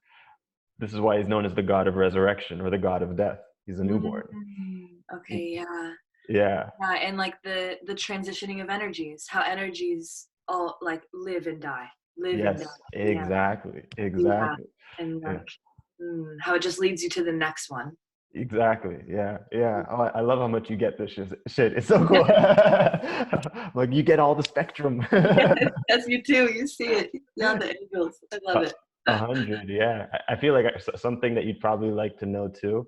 This is why he's known as the god of resurrection or the god of death. He's a newborn. Okay, yeah. Yeah. Yeah, and like the transitioning of energies, how energies all like live and die, live and die. Yes. Yeah, Exactly. yeah. Exactly. And Yeah. like how it just leads you to the next one. Exactly. Yeah. Yeah. Oh, I love how much you get this shit. It's so cool. Like you get all the spectrum. Yes, yes, you do. You see it. You see all the angels. I love A it. 100, yeah. I feel like something that you'd probably like to know too,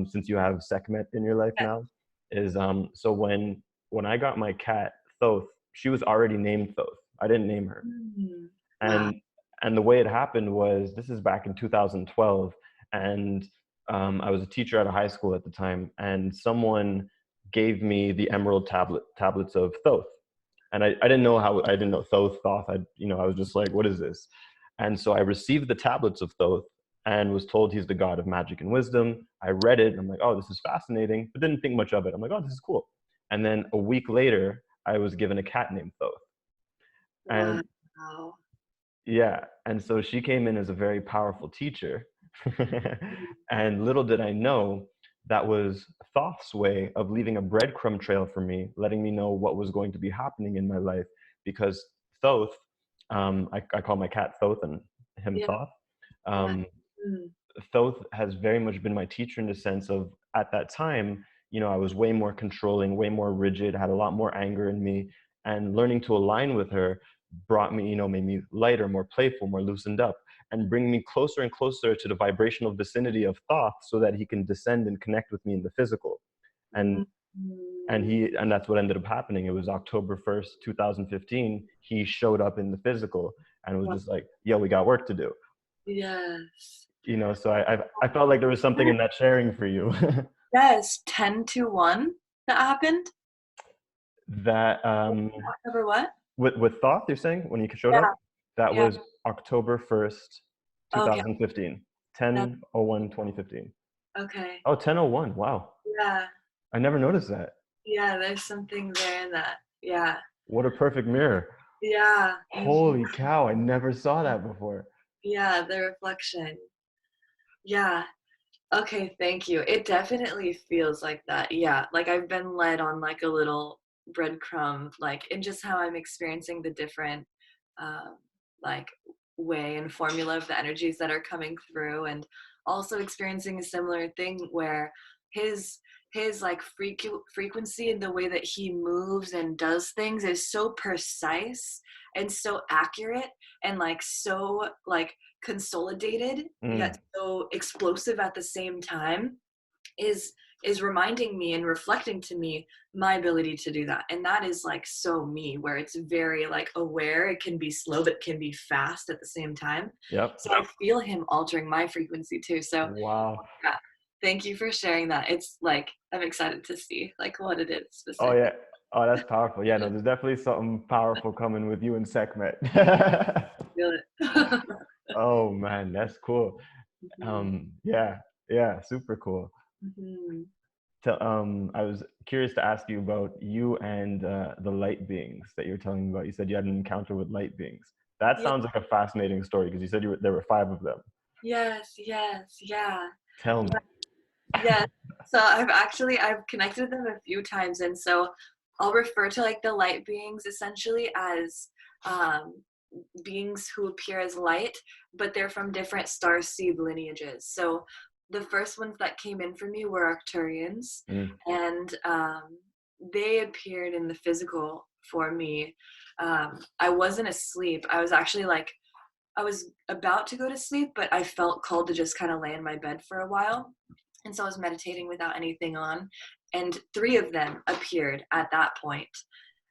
since you have Sekhmet in your life Yeah. now, is so when I got my cat Thoth, she was already named Thoth. I didn't name her, Wow. and the way it happened was this is back in 2012, and I was a teacher at a high school at the time, and someone gave me the emerald tablets of Thoth, and I didn't know how I didn't know Thoth. I was just like, what is this? And so I received the tablets of Thoth and was told he's the god of magic and wisdom. I read it and I'm like, oh, this is fascinating, but didn't think much of it. I'm like, oh, this is cool. And then a week later, I was given a cat named Thoth. And Wow. yeah, and so she came in as a very powerful teacher. And little did I know that was Thoth's way of leaving a breadcrumb trail for me, letting me know what was going to be happening in my life. Because Thoth, I call my cat Thoth and him Yeah. Thoth. Yeah. Um, Mm. Thoth has very much been my teacher in the sense of at that time, I was way more controlling, way more rigid, had a lot more anger in me. And learning to align with her brought me, made me lighter, more playful, more loosened up, and bring me closer and closer to the vibrational vicinity of Thoth so that he can descend and connect with me in the physical. And Mm. and that's what ended up happening. It was October 1st, 2015. He showed up in the physical and was Wow. just like, yo, we got work to do. Yes. So I felt like there was something in that sharing for you. Yes, 10 to 1 that happened. That October what? with Thoth, you're saying when he showed Yeah. up, that Yeah. was October 1st, Okay. 2015, That, 10/01, 2015. okay. Oh, 10/01. Wow. Yeah. I never noticed that. Yeah. There's something there in that. Yeah. What a perfect mirror. Yeah. Holy cow, I never saw that before. Yeah. The reflection. Yeah. Okay. Thank you. It definitely feels like that. Yeah. Like I've been led on like a little breadcrumb, like in just how I'm experiencing the different, um, like way and formula of the energies that are coming through, and also experiencing a similar thing where his his like frequency and the way that he moves and does things is so precise and so accurate and like so like consolidated yet Mm, so explosive at the same time is is reminding me and reflecting to me my ability to do that. And that is like so me, where it's very like aware, it can be slow but it can be fast at the same time. yep. So I feel him altering my frequency too. So Wow. yeah, thank you for sharing that. It's like I'm excited to see like what it is Oh specifically. yeah. Oh, that's powerful. Yeah, no, there's definitely something powerful coming with you and Sekhmet. Feel it. Oh man, that's cool. Mhm. Yeah, yeah, super cool. Mhm. I was curious to ask you about you and the light beings that you're telling me about. You said you had an encounter with light beings. That Yeah. sounds like a fascinating story because you said there were five of them. Yes, yes, yeah. Tell me. Yes. So I've connected with them a few times, and so I'll refer to like the light beings essentially as um, beings who appear as light, but they're from different star seed lineages. So the first ones that came in for me were Arcturians, Mm, and they appeared in the physical for me. I wasn't asleep. I was actually like I was about to go to sleep, but I felt called to just kind of lay in my bed for a while. And so I was meditating without anything on. And three of them appeared at that point.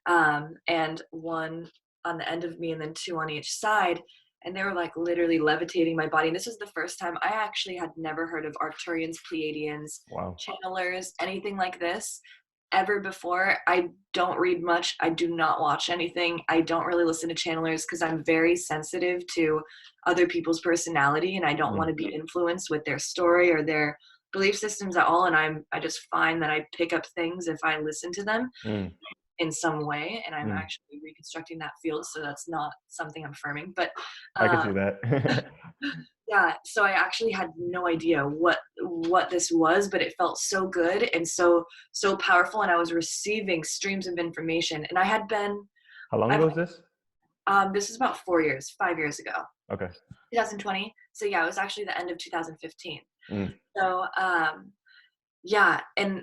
And one on the end of me, and then two on each side. And they were like literally levitating my body. And this was the first time I actually had never heard of Arcturians, Pleiadians, wow. channelers, anything like this ever before. I don't read much. I do not watch anything. I don't really listen to channelers because I'm very sensitive to other people's personality and I don't want Mm, to be influenced with their story or their belief systems at all. And I just find that I pick up things if I listen to them mm, in some way. And I'm mm. actually reconstructing that field. So that's not something I'm affirming. But I can um, see that. yeah, so I actually had no idea what this was, but it felt so good and so powerful, and I was receiving streams of information. And I had been, How long I've ago was this? this is about 4 years, 5 years ago, Okay. 2020. So yeah, it was actually the end of 2015. Mm, So yeah, and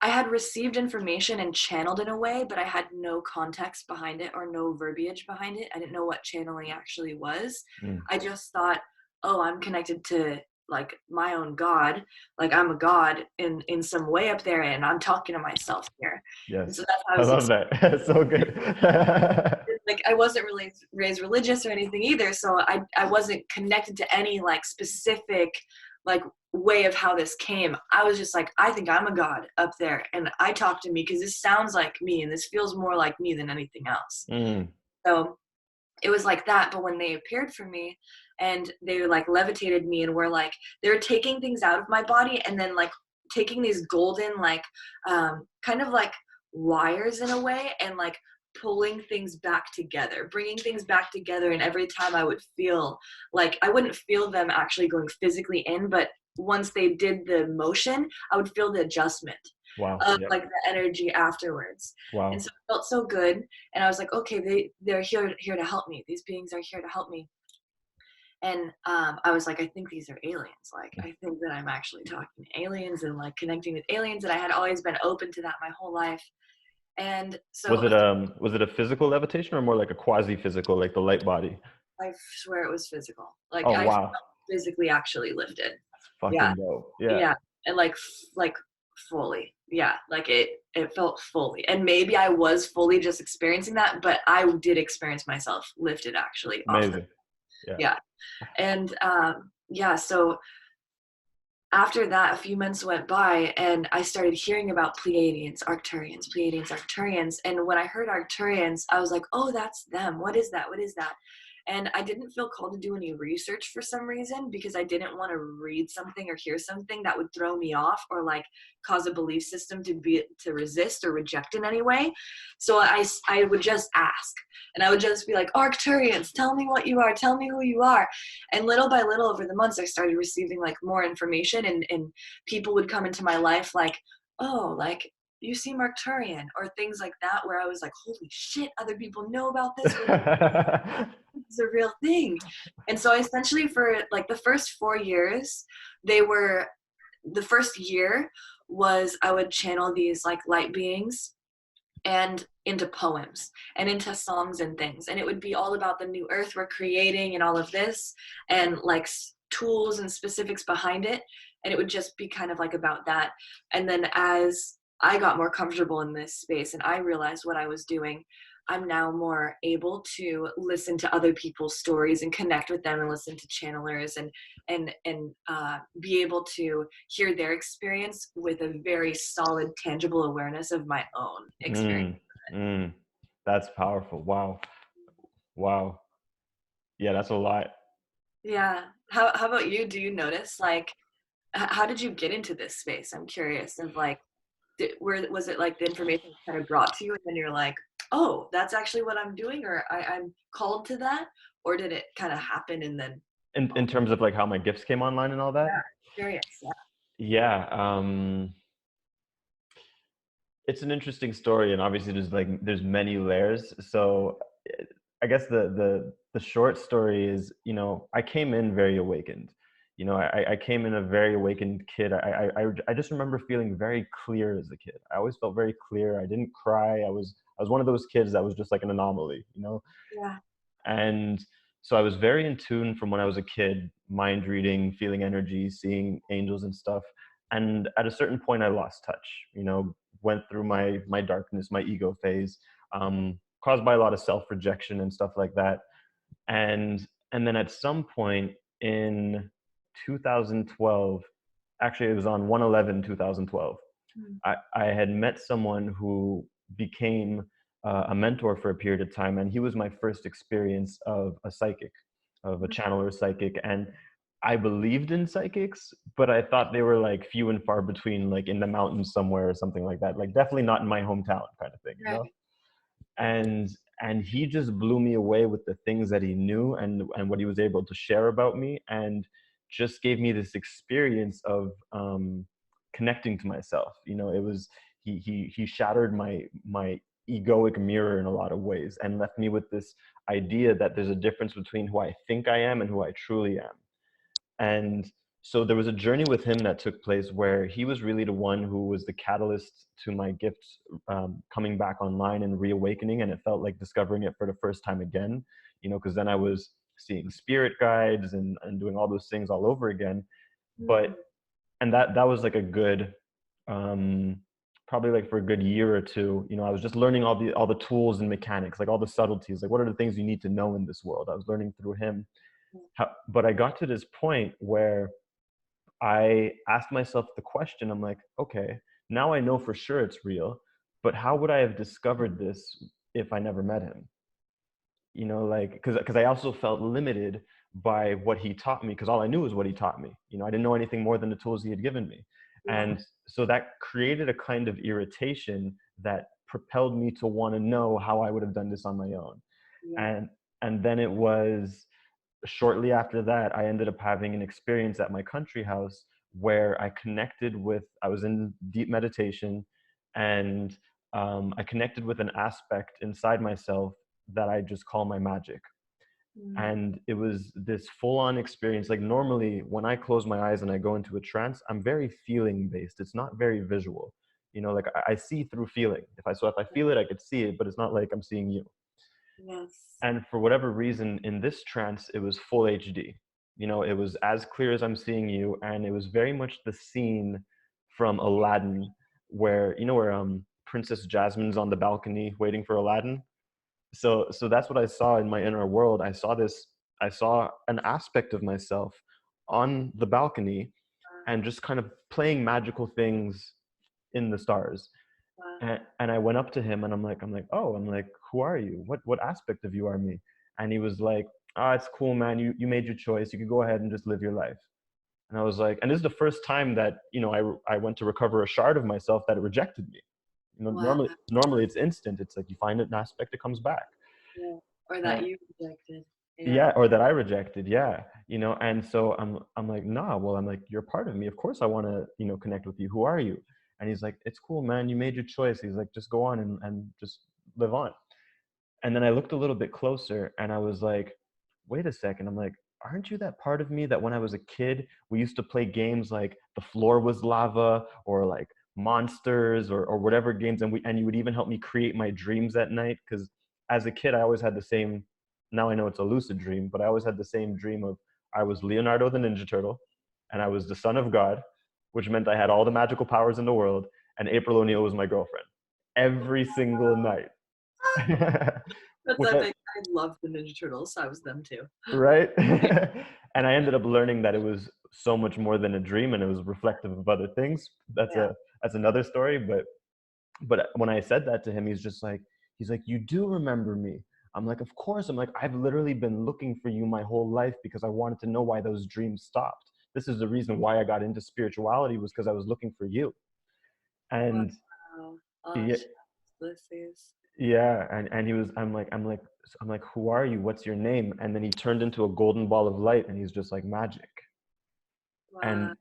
I had received information and channeled in a way, but I had no context behind it or no verbiage behind it. I didn't know what channeling actually was. mm. I just thought, oh, I'm connected to like my own God, like I'm a God in some way up there, and I'm talking to myself here. And Yes. so that's how I I was love that. So good. like I wasn't really raised religious or anything either, so I wasn't connected to any like specific like way of how this came. I was just like, I think I'm a god up there, and I talk to me because this sounds like me, and this feels more like me than anything else. Mm, So it was like that. But when they appeared for me, and they like levitated me, and were like they were taking things out of my body, and then like taking these golden like kind of like wires in a way, and like pulling things back together, bringing things back together. And every time I would feel like I wouldn't feel them actually going physically in, but once they did the motion, I would feel the adjustment wow. of Yep. like the energy afterwards. And Wow. so it felt so good. And I was like, okay, they're here to help me. These beings are here to help me. And I was like, I think these are aliens. Like, I think that I'm actually talking to aliens and like connecting with aliens. And I had always been open to that my whole life. And so Was it a physical levitation or more like a quasi-physical, like the light body? I swear it was physical. Like Oh I felt wow. physically actually lifted. That's Yeah, fucking dope. Yeah. yeah, and like fully. Yeah, like it felt fully. And maybe I was fully just experiencing that, but I did experience myself lifted actually off the Amazing. Yeah. yeah. And yeah, so after that, a few months went by, and I started hearing about Pleiadians, Arcturians, Pleiadians, Arcturians. And when I heard Arcturians, I was like, oh, that's them. What is that? What is that? And I didn't feel called to do any research for some reason, because I didn't want to read something or hear something that would throw me off or like cause a belief system to resist or reject in any way. So I would just ask, and I would just be like, Arcturians, tell me what you are, tell me who you are. And little by little over the months, I started receiving like more information, and people would come into my life like, oh, like you seem Arcturian, or things like that, where I was like, holy shit, other people know about this. It's a real thing. And so essentially for like the first 4 years, the first year was I would channel these like light beings and into poems and into songs and things. And it would be all about the new earth we're creating and all of this, and like tools and specifics behind it. And it would just be kind of like about that. And then as I got more comfortable in this space and I realized what I was doing, I'm now more able to listen to other people's stories and connect with them and listen to channelers and be able to hear their experience with a very solid, tangible awareness of my own experience. Mm, mm. That's powerful. Wow. Wow. Yeah, that's a lot. Yeah. How about you? Do you notice like how did you get into this space? I'm curious of like. Was it like the information was kind of brought to you and then you're like, oh, that's actually what I'm doing, or I'm called to that? Or did it kind of happen and then, In terms of like how my gifts came online and all that. yeah, curious. Yeah. Yeah. It's an interesting story, and obviously there's many layers. So I guess the short story is, I came in very awakened. I came in a very awakened kid. I just remember feeling very clear as a kid. I always felt very clear. I didn't cry. I was one of those kids that was just like an anomaly. Yeah. And so I was very in tune from when I was a kid, mind reading, feeling energy, seeing angels and stuff. And at a certain point, I lost touch, went through my darkness, my ego phase, caused by a lot of self-rejection and stuff like that. And then at some point in 2012, actually it was on 1/11/2012, Mm. I had met someone who became a mentor for a period of time, and he was my first experience of a psychic, of a channeler psychic. And I believed in psychics, but I thought they were like few and far between, like in the mountains somewhere or something like that. Like definitely not in my hometown, kind of thing. Right. And he just blew me away with the things that he knew and what he was able to share about me, and just gave me this experience of connecting to myself. It was he shattered my egoic mirror in a lot of ways, and left me with this idea that there's a difference between who I think I am and who I truly am. And so there was a journey with him that took place where he was really the one who was the catalyst to my gifts coming back online and reawakening. And it felt like discovering it for the first time again, because then I was seeing spirit guides and doing all those things all over again. Mm. And that was like a good, probably like for a good year or two, I was just learning all the tools and mechanics, like all the subtleties, like what are the things you need to know in this world. I was learning through him. But I got to this point where I asked myself the question, I'm like, okay, now I know for sure it's real, but how would I have discovered this if I never met him? Like, because I also felt limited by what he taught me, because all I knew was what he taught me. I didn't know anything more than the tools he had given me. Yeah. And so that created a kind of irritation that propelled me to want to know how I would have done this on my own. Yeah. And then it was shortly after that, I ended up having an experience at my country house where I was in deep meditation, and I connected with an aspect inside myself that I just call my magic. Mm. And it was this full on experience. Like normally when I close my eyes and I go into a trance, I'm very feeling based. It's not very visual. Like I see through feeling. If I feel it, I could see it, but it's not like I'm seeing you. Yes. And for whatever reason, in this trance, it was full HD. It was as clear as I'm seeing you, and it was very much the scene from Aladdin, where Princess Jasmine's on the balcony waiting for Aladdin. So that's what I saw in my inner world. I saw an aspect of myself on the balcony, and just kind of playing magical things in the stars. Wow. And I went up to him and I'm like, who are you? What aspect of you are me? And he was like, it's cool, man. You made your choice. You can go ahead and just live your life. And I was like, and this is the first time that, I went to recover a shard of myself that rejected me. Wow. Normally it's instant. It's like you find an aspect, it comes back. Yeah. Or Uh, that you rejected. Yeah. yeah, or that I rejected. Yeah. And so I'm like, nah, well, I'm like, you're part of me. Of course I want to, connect with you. Who are you? And he's like, it's cool, man. You made your choice. He's like, just go on and just live on. And then I looked a little bit closer and I was like, wait a second. I'm like, aren't you that part of me that when I was a kid, we used to play games like the floor was lava, or like monsters, or whatever games. And you would even help me create my dreams at night. Cause as a kid, I always had the same, now I know it's a lucid dream, but I always had the same dream of I was Leonardo the Ninja Turtle and I was the son of God, which meant I had all the magical powers in the world. And April O'Neil was my girlfriend every single night. That's Which I, epic. I love the Ninja Turtles. So I was them too. right? And I ended up learning that it was so much more than a dream, and it was reflective of other things. Yeah. That's another story. But when I said that to him, he's like, you do remember me? I'm like, of course. I'm like, I've literally been looking for you my whole life because I wanted to know why those dreams stopped. This is the reason why I got into spirituality, was because I was looking for you. And Wow. Oh, yeah, Ulysses. yeah, and he was, I'm like, who are you? What's your name? And then he turned into a golden ball of light, and he's just like magic. Wow.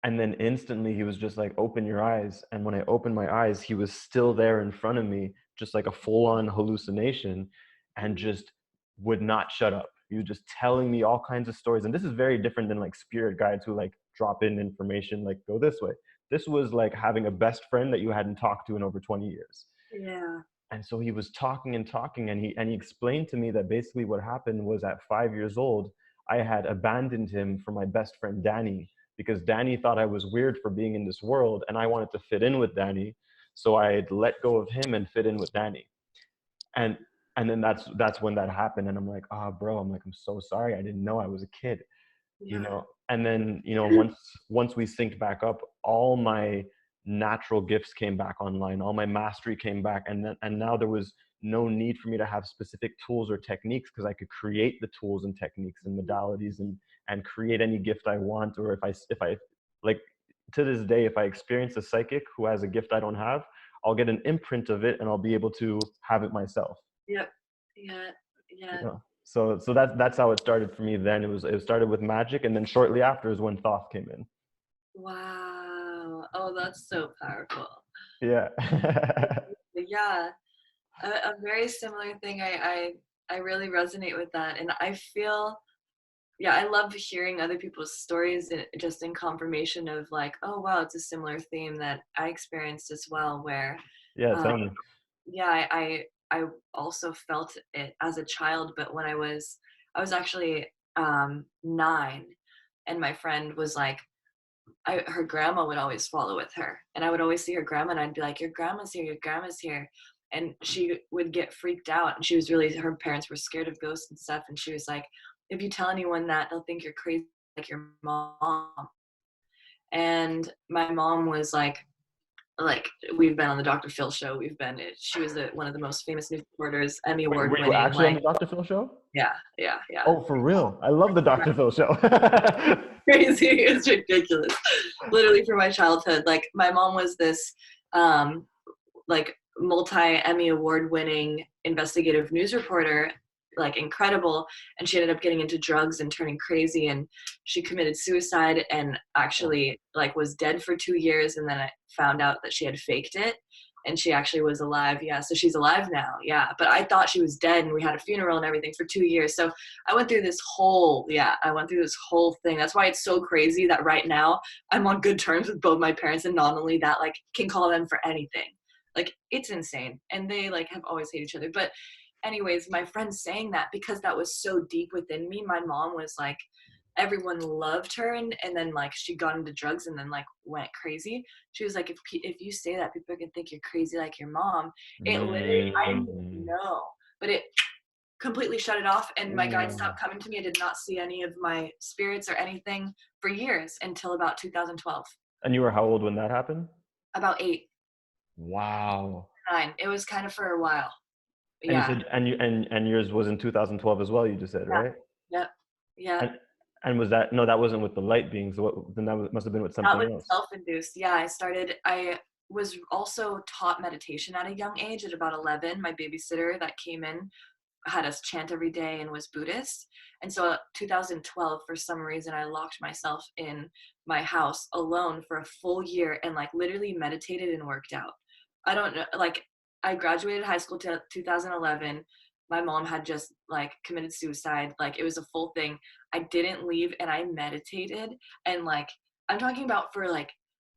And then instantly he was just like, open your eyes. And when I opened my eyes, he was still there in front of me, just like a full-on hallucination, and Mm. just would not shut up. He was just telling me all kinds of stories. And this is very different than like spirit guides who like drop in information, like go this way. This was like having a best friend that you hadn't talked to in over 20 years. Yeah. And so he was talking and talking, and he explained to me that basically what happened was at 5 years old, I had abandoned him for my best friend Danny, because Danny thought I was weird for being in this world, and I wanted to fit in with Danny. So I had let go of him and fit in with Danny. And then that's when that happened. And I'm like, oh bro, I'm like, I'm so sorry. I didn't know I was a kid, you Yeah. know. And then, you know, once we synced back up, all my natural gifts came back online, all my mastery came back, and now there was no need for me to have specific tools or techniques, because I could create the tools and techniques and modalities, and create any gift I want. Or if I like, to this day, if I experience a psychic who has a gift I don't have, I'll get an imprint of it and I'll be able to have it myself, Yep. Yeah. you Yeah. know. So that's how it started for me. Then it started with magic, and then shortly after is when Thoth came in. Wow. Oh, that's so powerful. Yeah. Yeah. A very similar thing. I really resonate with that, and I feel, yeah, I love hearing other people's stories, and just in confirmation of like, oh wow, it's a similar theme that I experienced as well. Where, Yeah, um, tell me. yeah, I also felt it as a child, but when I was actually 9, and my friend was like, her grandma would always follow with her, and I would always see her grandma, and I'd be like, your grandma's here, your grandma's here. And she would get freaked out, and she was really, her parents were scared of ghosts and stuff, and she was like, if you tell anyone that, they'll think you're crazy like your mom. And my mom was like we've been on the Dr. Phil show, she was one of the most famous news reporters, Emmy Wait, award were you winning, actually on like, the Dr. Phil show? yeah, yeah, yeah. Oh, for real? I love the Dr. Phil show. Crazy. It's ridiculous. Literally for my childhood. Like my mom was this um like multi-Emmy award winning investigative news reporter, like incredible. And she ended up getting into drugs and turning crazy, and she committed suicide, and actually like was dead for 2 years, and then I found out that she had faked it, and she actually was alive. Yeah, so she's alive now. Yeah, but I thought she was dead, and we had a funeral and everything for 2 years. So I went through this whole thing. That's why it's so crazy that right now I'm on good terms with both my parents, and not only that, like can call them for anything. Like it's insane, and they like have always hated each other. But anyways, my friend saying that, because that was so deep within me, my mom was like, everyone loved her, and then like she got into drugs and then like went crazy. She was like, if you say that, people are gonna think you're crazy like your mom. It literally, I didn't Mm. know, but it completely shut it off, and my guide Wow. stopped coming to me. I did not see any of my spirits or anything for years until about 2012. And you were how old when that happened? About 8, Wow. 9. It was kind of for a while. And you Yeah. said, and yours was in 2012 as well, you just said, Yeah. right? Yep. Yeah. And was that, no, that wasn't with the light beings. What, then that must have been with That something was else. self-induced. Yeah, I was also taught meditation at a young age. At about 11, my babysitter that came in had us chant every day and was Buddhist. And so 2012, for some reason, I locked myself in my house alone for a full year and like literally meditated and worked out. I don't know, like I graduated high school to 2011. My mom had just like committed suicide. Like it was a full thing. I didn't leave, and I meditated, and like I'm talking about for like,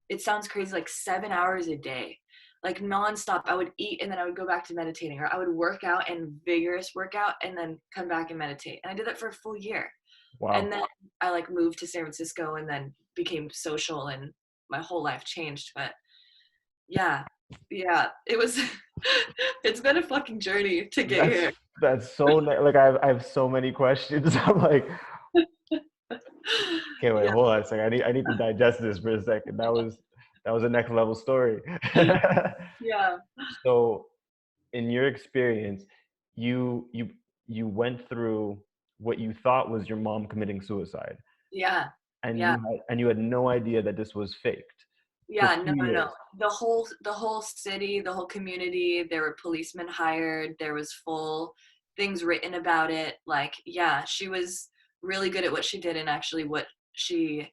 it sounds crazy, like 7 hours a day, like nonstop. I would eat and then I would go back to meditating, or I would work out and vigorous workout and then come back and meditate. And I did that for a full year. And Wow. then I like moved to San Francisco and then became social, and my whole life changed. But yeah, yeah, it was, it's been a fucking journey to get That's here. so like I have so many questions. I'm like, okay, wait, Yeah, hold on a second. I need to digest this for a second. That was a next level story. yeah, So, in your experience, you you you went through what you thought was your mom committing suicide, yeah, and yeah, you had no idea that this was faked. for Yeah, no, 2 no, no. years. The whole city, the whole community, there were policemen hired, there was full things written about it. Like, yeah, she was really good at what she did, and actually what she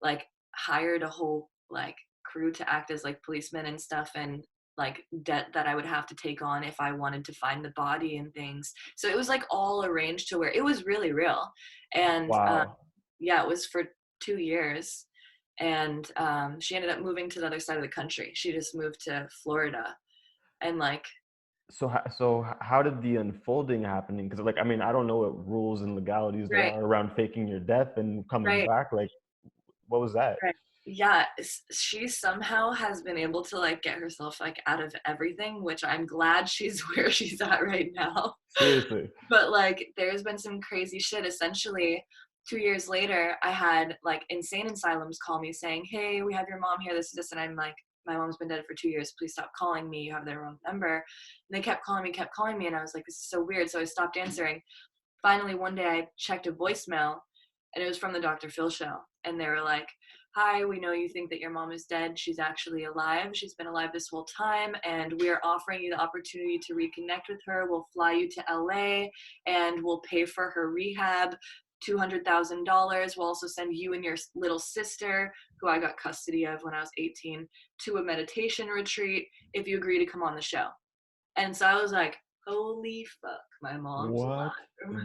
like hired a whole like crew to act as like policemen and stuff, and like debt that I would have to take on if I wanted to find the body and things. So it was like all arranged to where it was really real. And Wow. yeah, it was for 2 years. And she ended up moving to the other side of the country. She just moved to Florida, and like, How did the unfolding happening? Because like I mean I don't know what rules and legalities there right, are around faking your death and coming right, back. Like what was that? right. Yeah, she somehow has been able to like get herself like out of everything, which I'm glad she's where she's at right now. Seriously. But like, there's been some crazy shit. Essentially, 2 years later, I had like insane asylums call me saying, "Hey, we have your mom here. This is this," and I'm like, "My mom's been dead for 2 years. Please stop calling me. You have the wrong number." And they kept calling me, and I was like, "This is so weird." So I stopped answering. Finally, one day I checked a voicemail, and it was from the Dr. Phil show. And they were like, "Hi, we know you think that your mom is dead. She's actually alive. She's been alive this whole time. And we are offering you the opportunity to reconnect with her. We'll fly you to LA and we'll pay for her rehab. $200,000. We'll also send you and your little sister, who I got custody of when I was 18, to a meditation retreat if you agree to come on the show." And so I was like, holy fuck, my mom's What alive.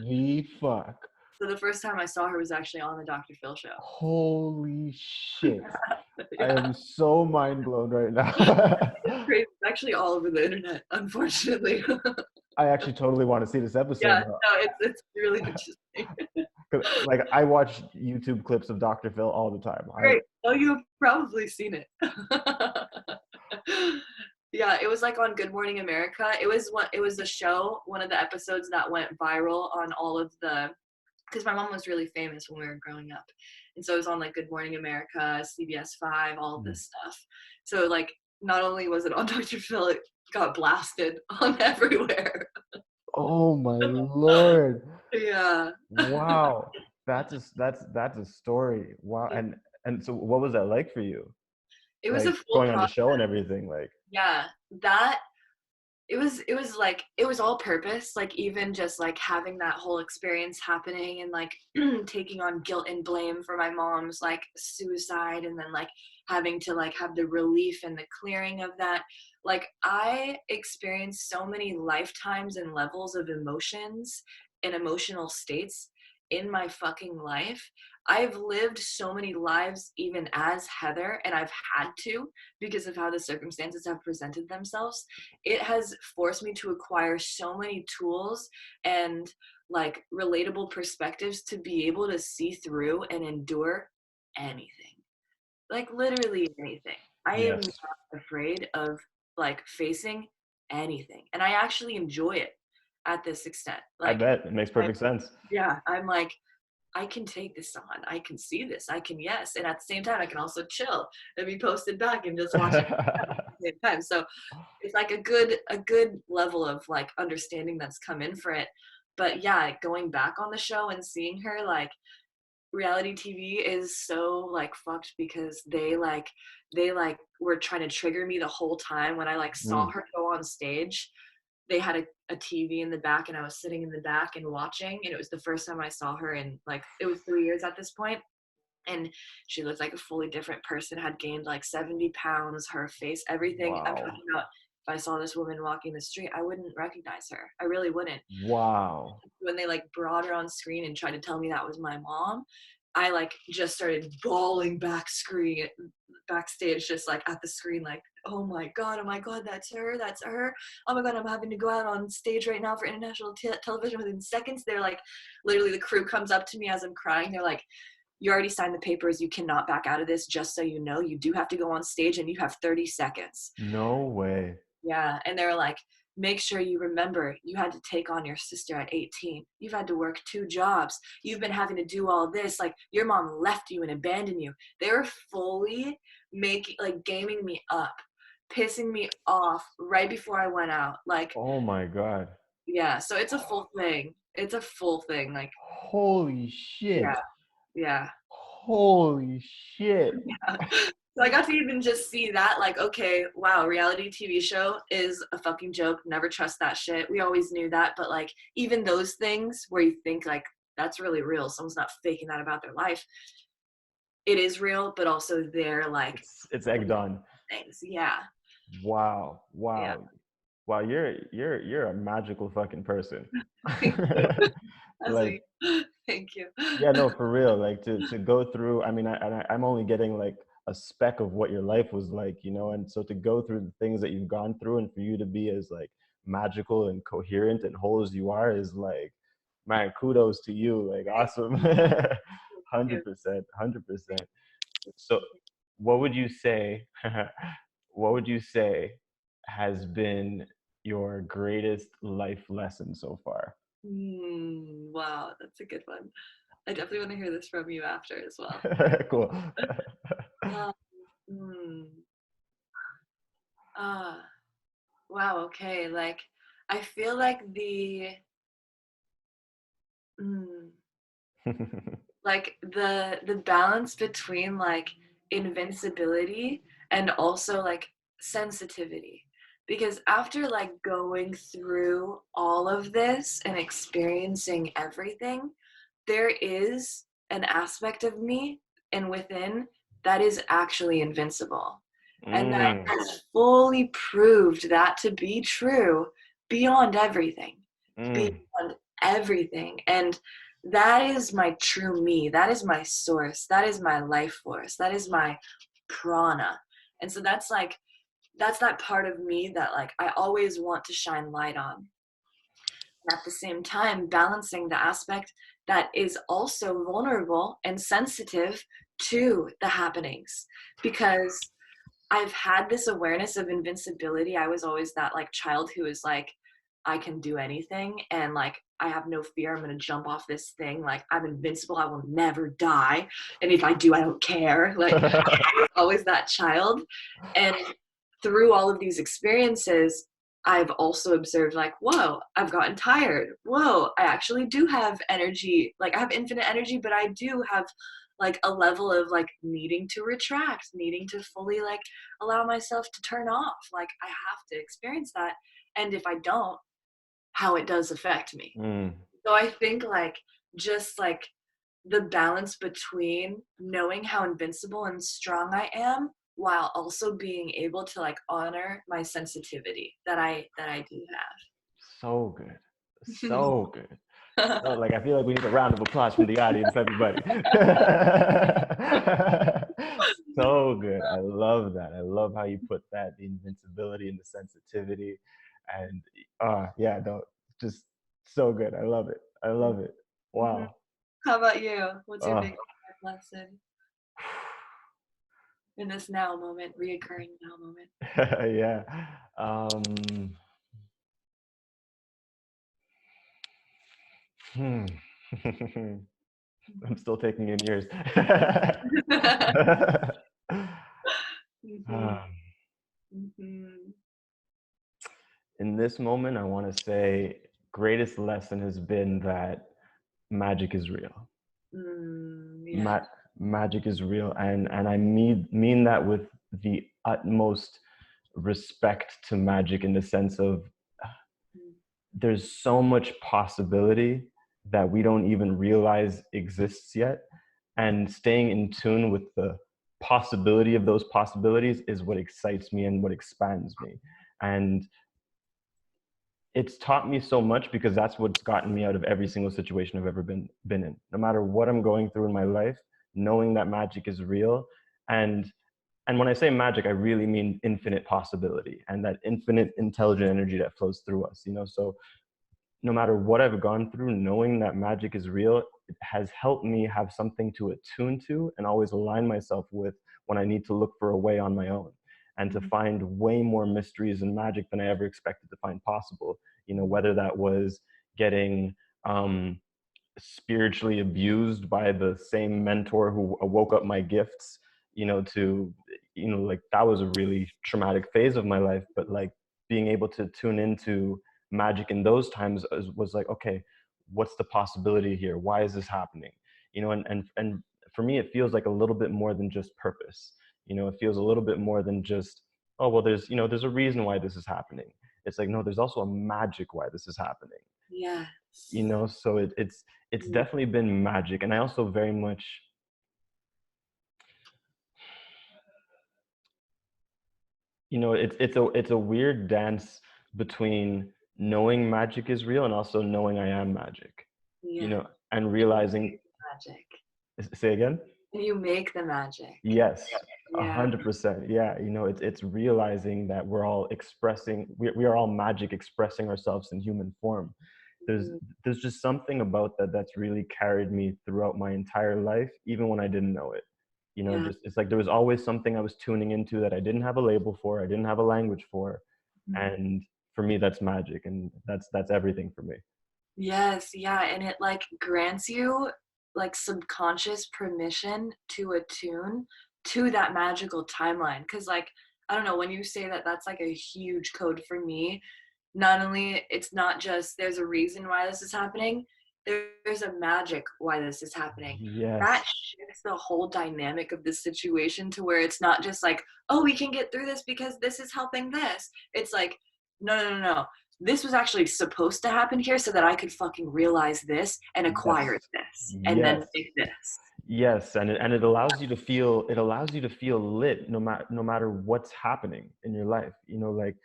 the fuck? So the first time I saw her was actually on the Dr. Phil show. Holy shit. I Yeah, am so mind blown right it's now. crazy. It's actually all over the internet, unfortunately. I actually totally want to see this Yeah, episode now. no, it's really interesting. 'Cause, like I watch YouTube clips of Dr. Phil all the time. Great. Oh, you've probably seen it. Yeah, it was like on Good Morning America. It was a show, one of the episodes that went viral on all of the, because my mom was really famous when we were growing up. And so it was on like Good Morning America, CBS 5, all of Mm. this stuff. So like, not only was it on Dr. Phil, it got blasted on everywhere. Oh my lord. Yeah. Wow. That's a story. Wow. And so what was that like for you? It was a Like full going on the process. show and everything like Yeah. That it was like it was all purpose, like even just like having that whole experience happening, and like taking on guilt and blame for my mom's like suicide, and then like having to like have the relief and the clearing of that. Like, I experienced so many lifetimes and levels of emotions and emotional states in my fucking life. I've lived so many lives even as Heather, and I've had to, because of how the circumstances have presented themselves. It has forced me to acquire so many tools and like relatable perspectives to be able to see through and endure anything, like literally anything. I am yes. not afraid of like facing anything, and I actually enjoy it at this extent. I Like, bet it makes I, perfect sense. yeah, I'm like, I can take this on. I can see this. I can, yes. And at the same time, I can also chill and be posted back and just watch it at the same time. So it's like a good level of like understanding that's come in for it. But yeah, going back on the show and seeing her, like, reality TV is so like fucked, because they like were trying to trigger me the whole time. When I like saw Mm. her go on stage, they had a TV in the back, and I was sitting in the back and watching, and it was the first time I saw her in like, it was 3 years at this point. And she looked like a fully different person, had gained like 70 pounds, her face, everything. I'm Wow. talking about, if I saw this woman walking the street, I wouldn't recognize her. I really wouldn't. Wow. When they like brought her on screen and tried to tell me that was my mom, I like just started bawling backstage, just like at the screen, like, oh my god, that's her. Oh my god, I'm having to go out on stage right now for international television within seconds. They're like, literally, the crew comes up to me as I'm crying. They're like, you already signed the papers. You cannot back out of this. Just so you know, you do have to go on stage, and you have 30 seconds. No way. Yeah. And they were like, make sure you remember you had to take on your sister at 18. You've had to work 2 jobs. You've been having to do all this. Like, your mom left you and abandoned you. They were fully like gaming me up, pissing me off right before I went out. Like, Oh my God. yeah. So it's a full thing. It's a full thing. Like, Holy yeah. shit. Yeah. Holy shit. Yeah. So I got to even just see that, like, okay, wow, reality TV show is a fucking joke. Never trust that shit. We always knew that. But like, even those things where you think like that's really real, someone's not faking that about their life. It is real, but also they're like It's egged on. things. Yeah. Wow, Yeah. wow, wow. You're a magical fucking person. Thank you. That's Like, what thank you. yeah, no, for real. Like to go through. I mean, I'm only getting like a speck of what your life was like, you know. And so to go through the things that you've gone through, and for you to be as like magical and coherent and whole as you are, is like, man, kudos to you. Like, awesome. Thank you. 100%, 100%. So, what would you say? What would you say has been your greatest life lesson so far? Wow, that's a good one. I definitely want to hear this from you after as well. Cool. Um, hmm. Ah, wow, okay. Like, I feel like mm, the balance between like invincibility and also like sensitivity. Because after like going through all of this and experiencing everything, there is an aspect of me and within that is actually invincible. And that Mm, has fully proved that to be true beyond everything, mm, beyond everything. And that is my true me. That is my source. That is my life force. That is my prana. And so that's that part of me that like I always want to shine light on. At the same time balancing the aspect that is also vulnerable and sensitive to the happenings, because I've had this awareness of invincibility. I was always that like child who was like, I can do anything and like I have no fear. I'm gonna jump off this thing. Like I'm invincible. I will never die. And if I do, I don't care. Like I was always that child. And through all of these experiences, I've also observed like, whoa, I've gotten tired. Whoa, I actually do have energy. Like I have infinite energy, but I do have like a level of like needing to retract, needing to fully like allow myself to turn off. Like I have to experience that. And if I don't, how it does affect me. mm. So I think like just like the balance between knowing how invincible and strong I am while also being able to like honor my sensitivity that I do So good. have. So good. So, like, I feel like we need a round of applause from the audience, everybody. So good. I love that. I love how you put that, the invincibility and the sensitivity. And yeah, no, just so good. I love it. I love it. Mhm. Wow. How about you? What's your Uh, biggest life lesson in this now moment, reoccurring now moment? yeah. Um, hmm. I'm still taking in years. Mhm, Um, mhm. in this moment, I want to say greatest lesson has been that magic is real. Yeah. Ma- Magic is real, and I mean that with the utmost respect to magic, in the sense of Mm, there's so much possibility that we don't even realize exists yet, and staying in tune with the possibility of those possibilities is what excites me and what expands me. And it's taught me so much, because that's what's gotten me out of every single situation I've ever been in. No matter what I'm going through in my life, knowing that magic is real, and and when I say magic, I really mean infinite possibility and that infinite intelligent energy that flows through us. You know, so no matter what I've gone through, knowing that magic is real, it has helped me have something to attune to and always align myself with when I need to look for a way on my own, and to mhm, find way more mysteries and magic than I ever expected to find possible. You know, whether that was getting um, spiritually abused by the same mentor who woke up my gifts, you know, to, you know, like, that was a really traumatic phase of my life. But like, being able to tune into magic in those times was like, okay, what's the possibility here? Why is this happening? You know, and for me, it feels like a little bit more than just purpose. You know, it feels a little bit more than just, oh, well, there's, you know, there's a reason why this is happening. It's like, no, there's also a magic why this is happening. You Yes. know, so it's Mm, definitely been magic. And I also very much, you know, it's a weird dance between knowing magic is real and also knowing I am magic, you yeah. know, and And you realizing, make the magic. say again. And you make the magic. Yes, Yeah. 100%. Yeah, you know, it's realizing that we're all expressing, we are all magic expressing ourselves in human form. There's Mhm. there's just something about that that's really carried me throughout my entire life, even when I didn't know it. You know, Yeah. just it's like there was always something I was tuning into that I didn't have a label for, I didn't have a language for, Mhm. and for me that's magic, and that's everything for me. Yes, yeah, and it like grants you like subconscious permission to attune to that magical timeline. Cause like, I don't know, when you say that, that's like a huge code for me. Not only it's not just there's a reason why this is happening, there's a magic why this is happening. That Yes. shifts the whole dynamic of this situation to where it's not just like, oh, we can get through this because this is helping this. It's like, no, no, no, no. This was actually supposed to happen here so that I could fucking realize this and acquire Yes. this and then Yes. make this. Yes, and it allows you to feel, it allows you to feel lit no matter what's happening in your life. You know, like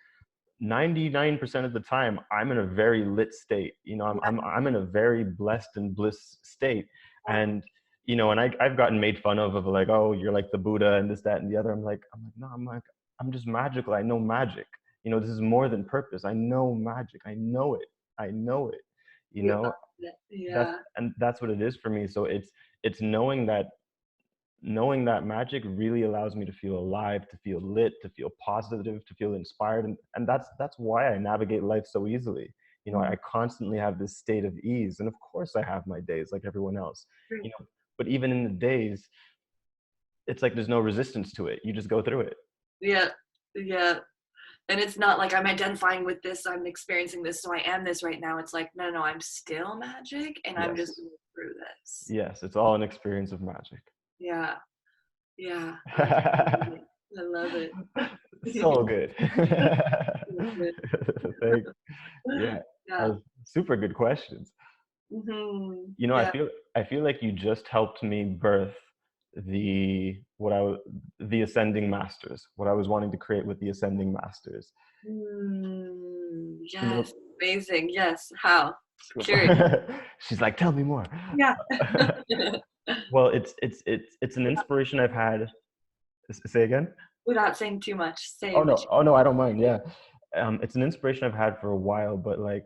99% of the time I'm in a very lit state. You know, I'm in a very blessed and bliss state. Yeah. And you know, and I've gotten made fun of like, oh, you're like the Buddha and this, that, and the other. I'm like, no, I'm just magical. I know magic. You know, this is more than purpose. I know magic. I know it. I know it. You Yeah. know, Yeah. that's what it is for me. So it's knowing that magic really allows me to feel alive, to feel lit, to feel positive, to feel inspired, and that's why I navigate life so easily. You know, Mm. I constantly have this state of ease, and of course I have my days like everyone else. You know, but even in the days, it's like there's no resistance to it. You just go through it. Yeah. Yeah. And it's not like I'm identifying with this, I'm experiencing this, so I am this right now. It's like, no, no, no, I'm still magic and I'm just Yes, moving through this. yes, it's all an experience of magic. Yeah. Yeah. Absolutely. I love it. So good. Thank, yeah, that Yeah. was super good questions. Hmm. You know, Yeah. I feel like you just helped me birth the what I was the ascending masters, what I was wanting to create with the ascending masters. Mm, You know, yes. Amazing. Yes. How? cool. Curious. She's like, tell me more. Yeah. Well, it's an inspiration I've had. Say again? Without saying too much, say what you. Oh no, I don't mind. Yeah, it's an inspiration I've had for a while, but like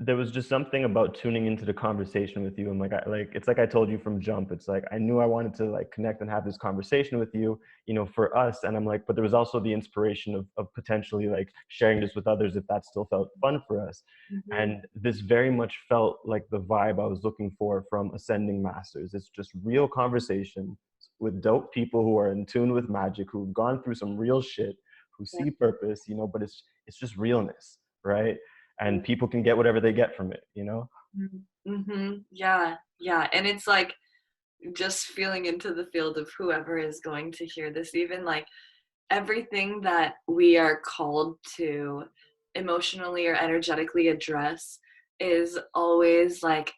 there was just something about tuning into the conversation with you, and like it's like I told you from jump. It's like I knew I wanted to like connect and have this conversation with you, you know, for us. And I'm like, but there was also the inspiration of potentially like sharing this with others if that still felt fun for us. Mhm. And this very much felt like the vibe I was looking for from ascending masters. It's just real conversation with dope people who are in tune with magic, who've gone through some real shit, who Yeah. see purpose, you know, but it's just realness, right? And people can get whatever they get from it, you know? Mm-hmm. Yeah. Yeah. And it's like just feeling into the field of whoever is going to hear this, even like everything that we are called to emotionally or energetically address is always like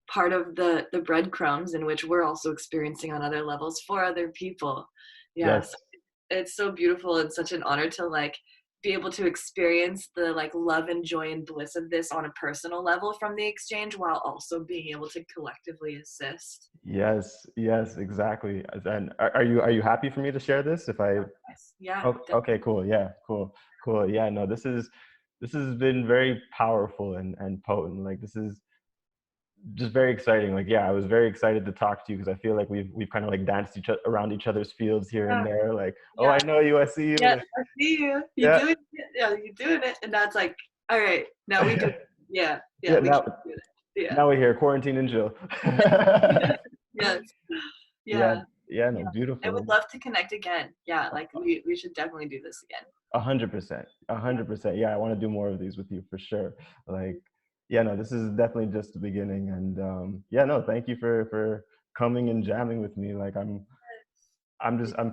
part of the breadcrumbs in which we're also experiencing on other levels for other people. Yes. Yes, it's so beautiful and such an honor to like be able to experience the like love and joy and bliss of this on a personal level from the exchange while also being able to collectively assist. Yes, yes, exactly. And are you happy for me to share this? If I Yes. Yeah, Oh, okay, cool. Yeah, cool. Cool. Yeah, no, this has been very powerful and potent. Like this is just very exciting. Like yeah, I was very excited to talk to you because I feel like we've kind of like danced around each other's fields here and yeah, there. Like, oh, yeah. I know you, I see you. Yeah, Like, I see you. You yeah, doing it. Yeah, you doing it. And that's like, all right, now we do it. Yeah, yeah, yeah. we keep Now doing it. Yeah. now we're here, quarantine and chill. Yes. Yeah, Yeah. yeah, no, Yeah. I would beautiful. love to connect again. Yeah, like we should definitely do this again. 100%, Yeah. 100%. Yeah, I want to do more of these with you for sure. Like, yeah, no, this is definitely just the beginning. And yeah, no, thank you coming and jamming with me. Like I'm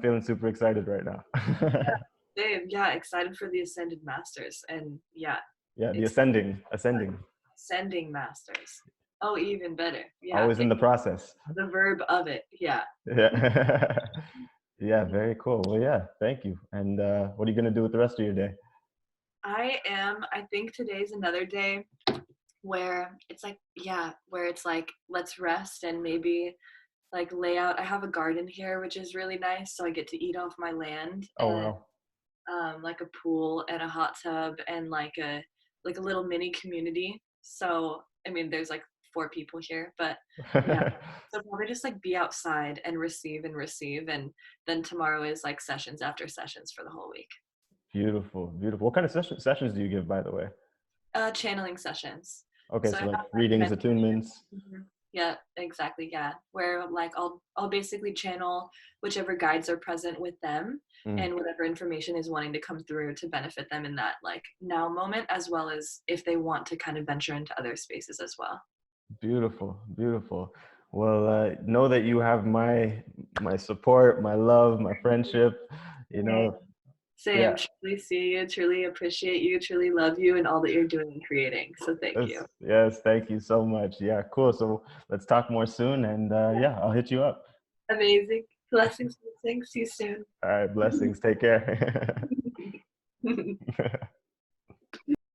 feeling super excited right now. Same. Yeah, excited for the Ascended Masters. And yeah, Yeah, the excited ascending. Ascending Masters. Oh, even better. Yeah, Always in the process. the verb of it. Yeah. Yeah. Yeah, very cool. Well, yeah, thank you. And what are you gonna do with the rest of your day? I think today's another day where it's like, yeah, where it's like, let's rest and maybe like lay out. I have a garden here, which is really nice. So I get to eat off my land, Oh and wow. like a pool and a hot tub and like a little mini community. So I mean, there's like 4 people here, but yeah. So probably just like be outside and receive, and then tomorrow is like sessions after sessions for the whole week. Beautiful, beautiful. What kind of sessions do you give, by the way? Channeling sessions. Okay, So I so have like like readings, attunements. yeah, exactly, yeah. Where like I'll basically channel whichever guides are present with them, Mm, and whatever information is wanting to come through to benefit them in that like now moment, as well as if they want to kind of venture into other spaces as well. beautiful, beautiful. Well, know that you have my support, my love, my friendship. You Same. know, Same. yeah. Truly see you, truly appreciate you, truly love you and all that you're doing and creating. So thank you. Yes, thank you so much. Yeah, cool. So let's talk more soon, and yeah, I'll hit you up. Amazing. Blessings, blessings. See you soon. All right, blessings. Take care.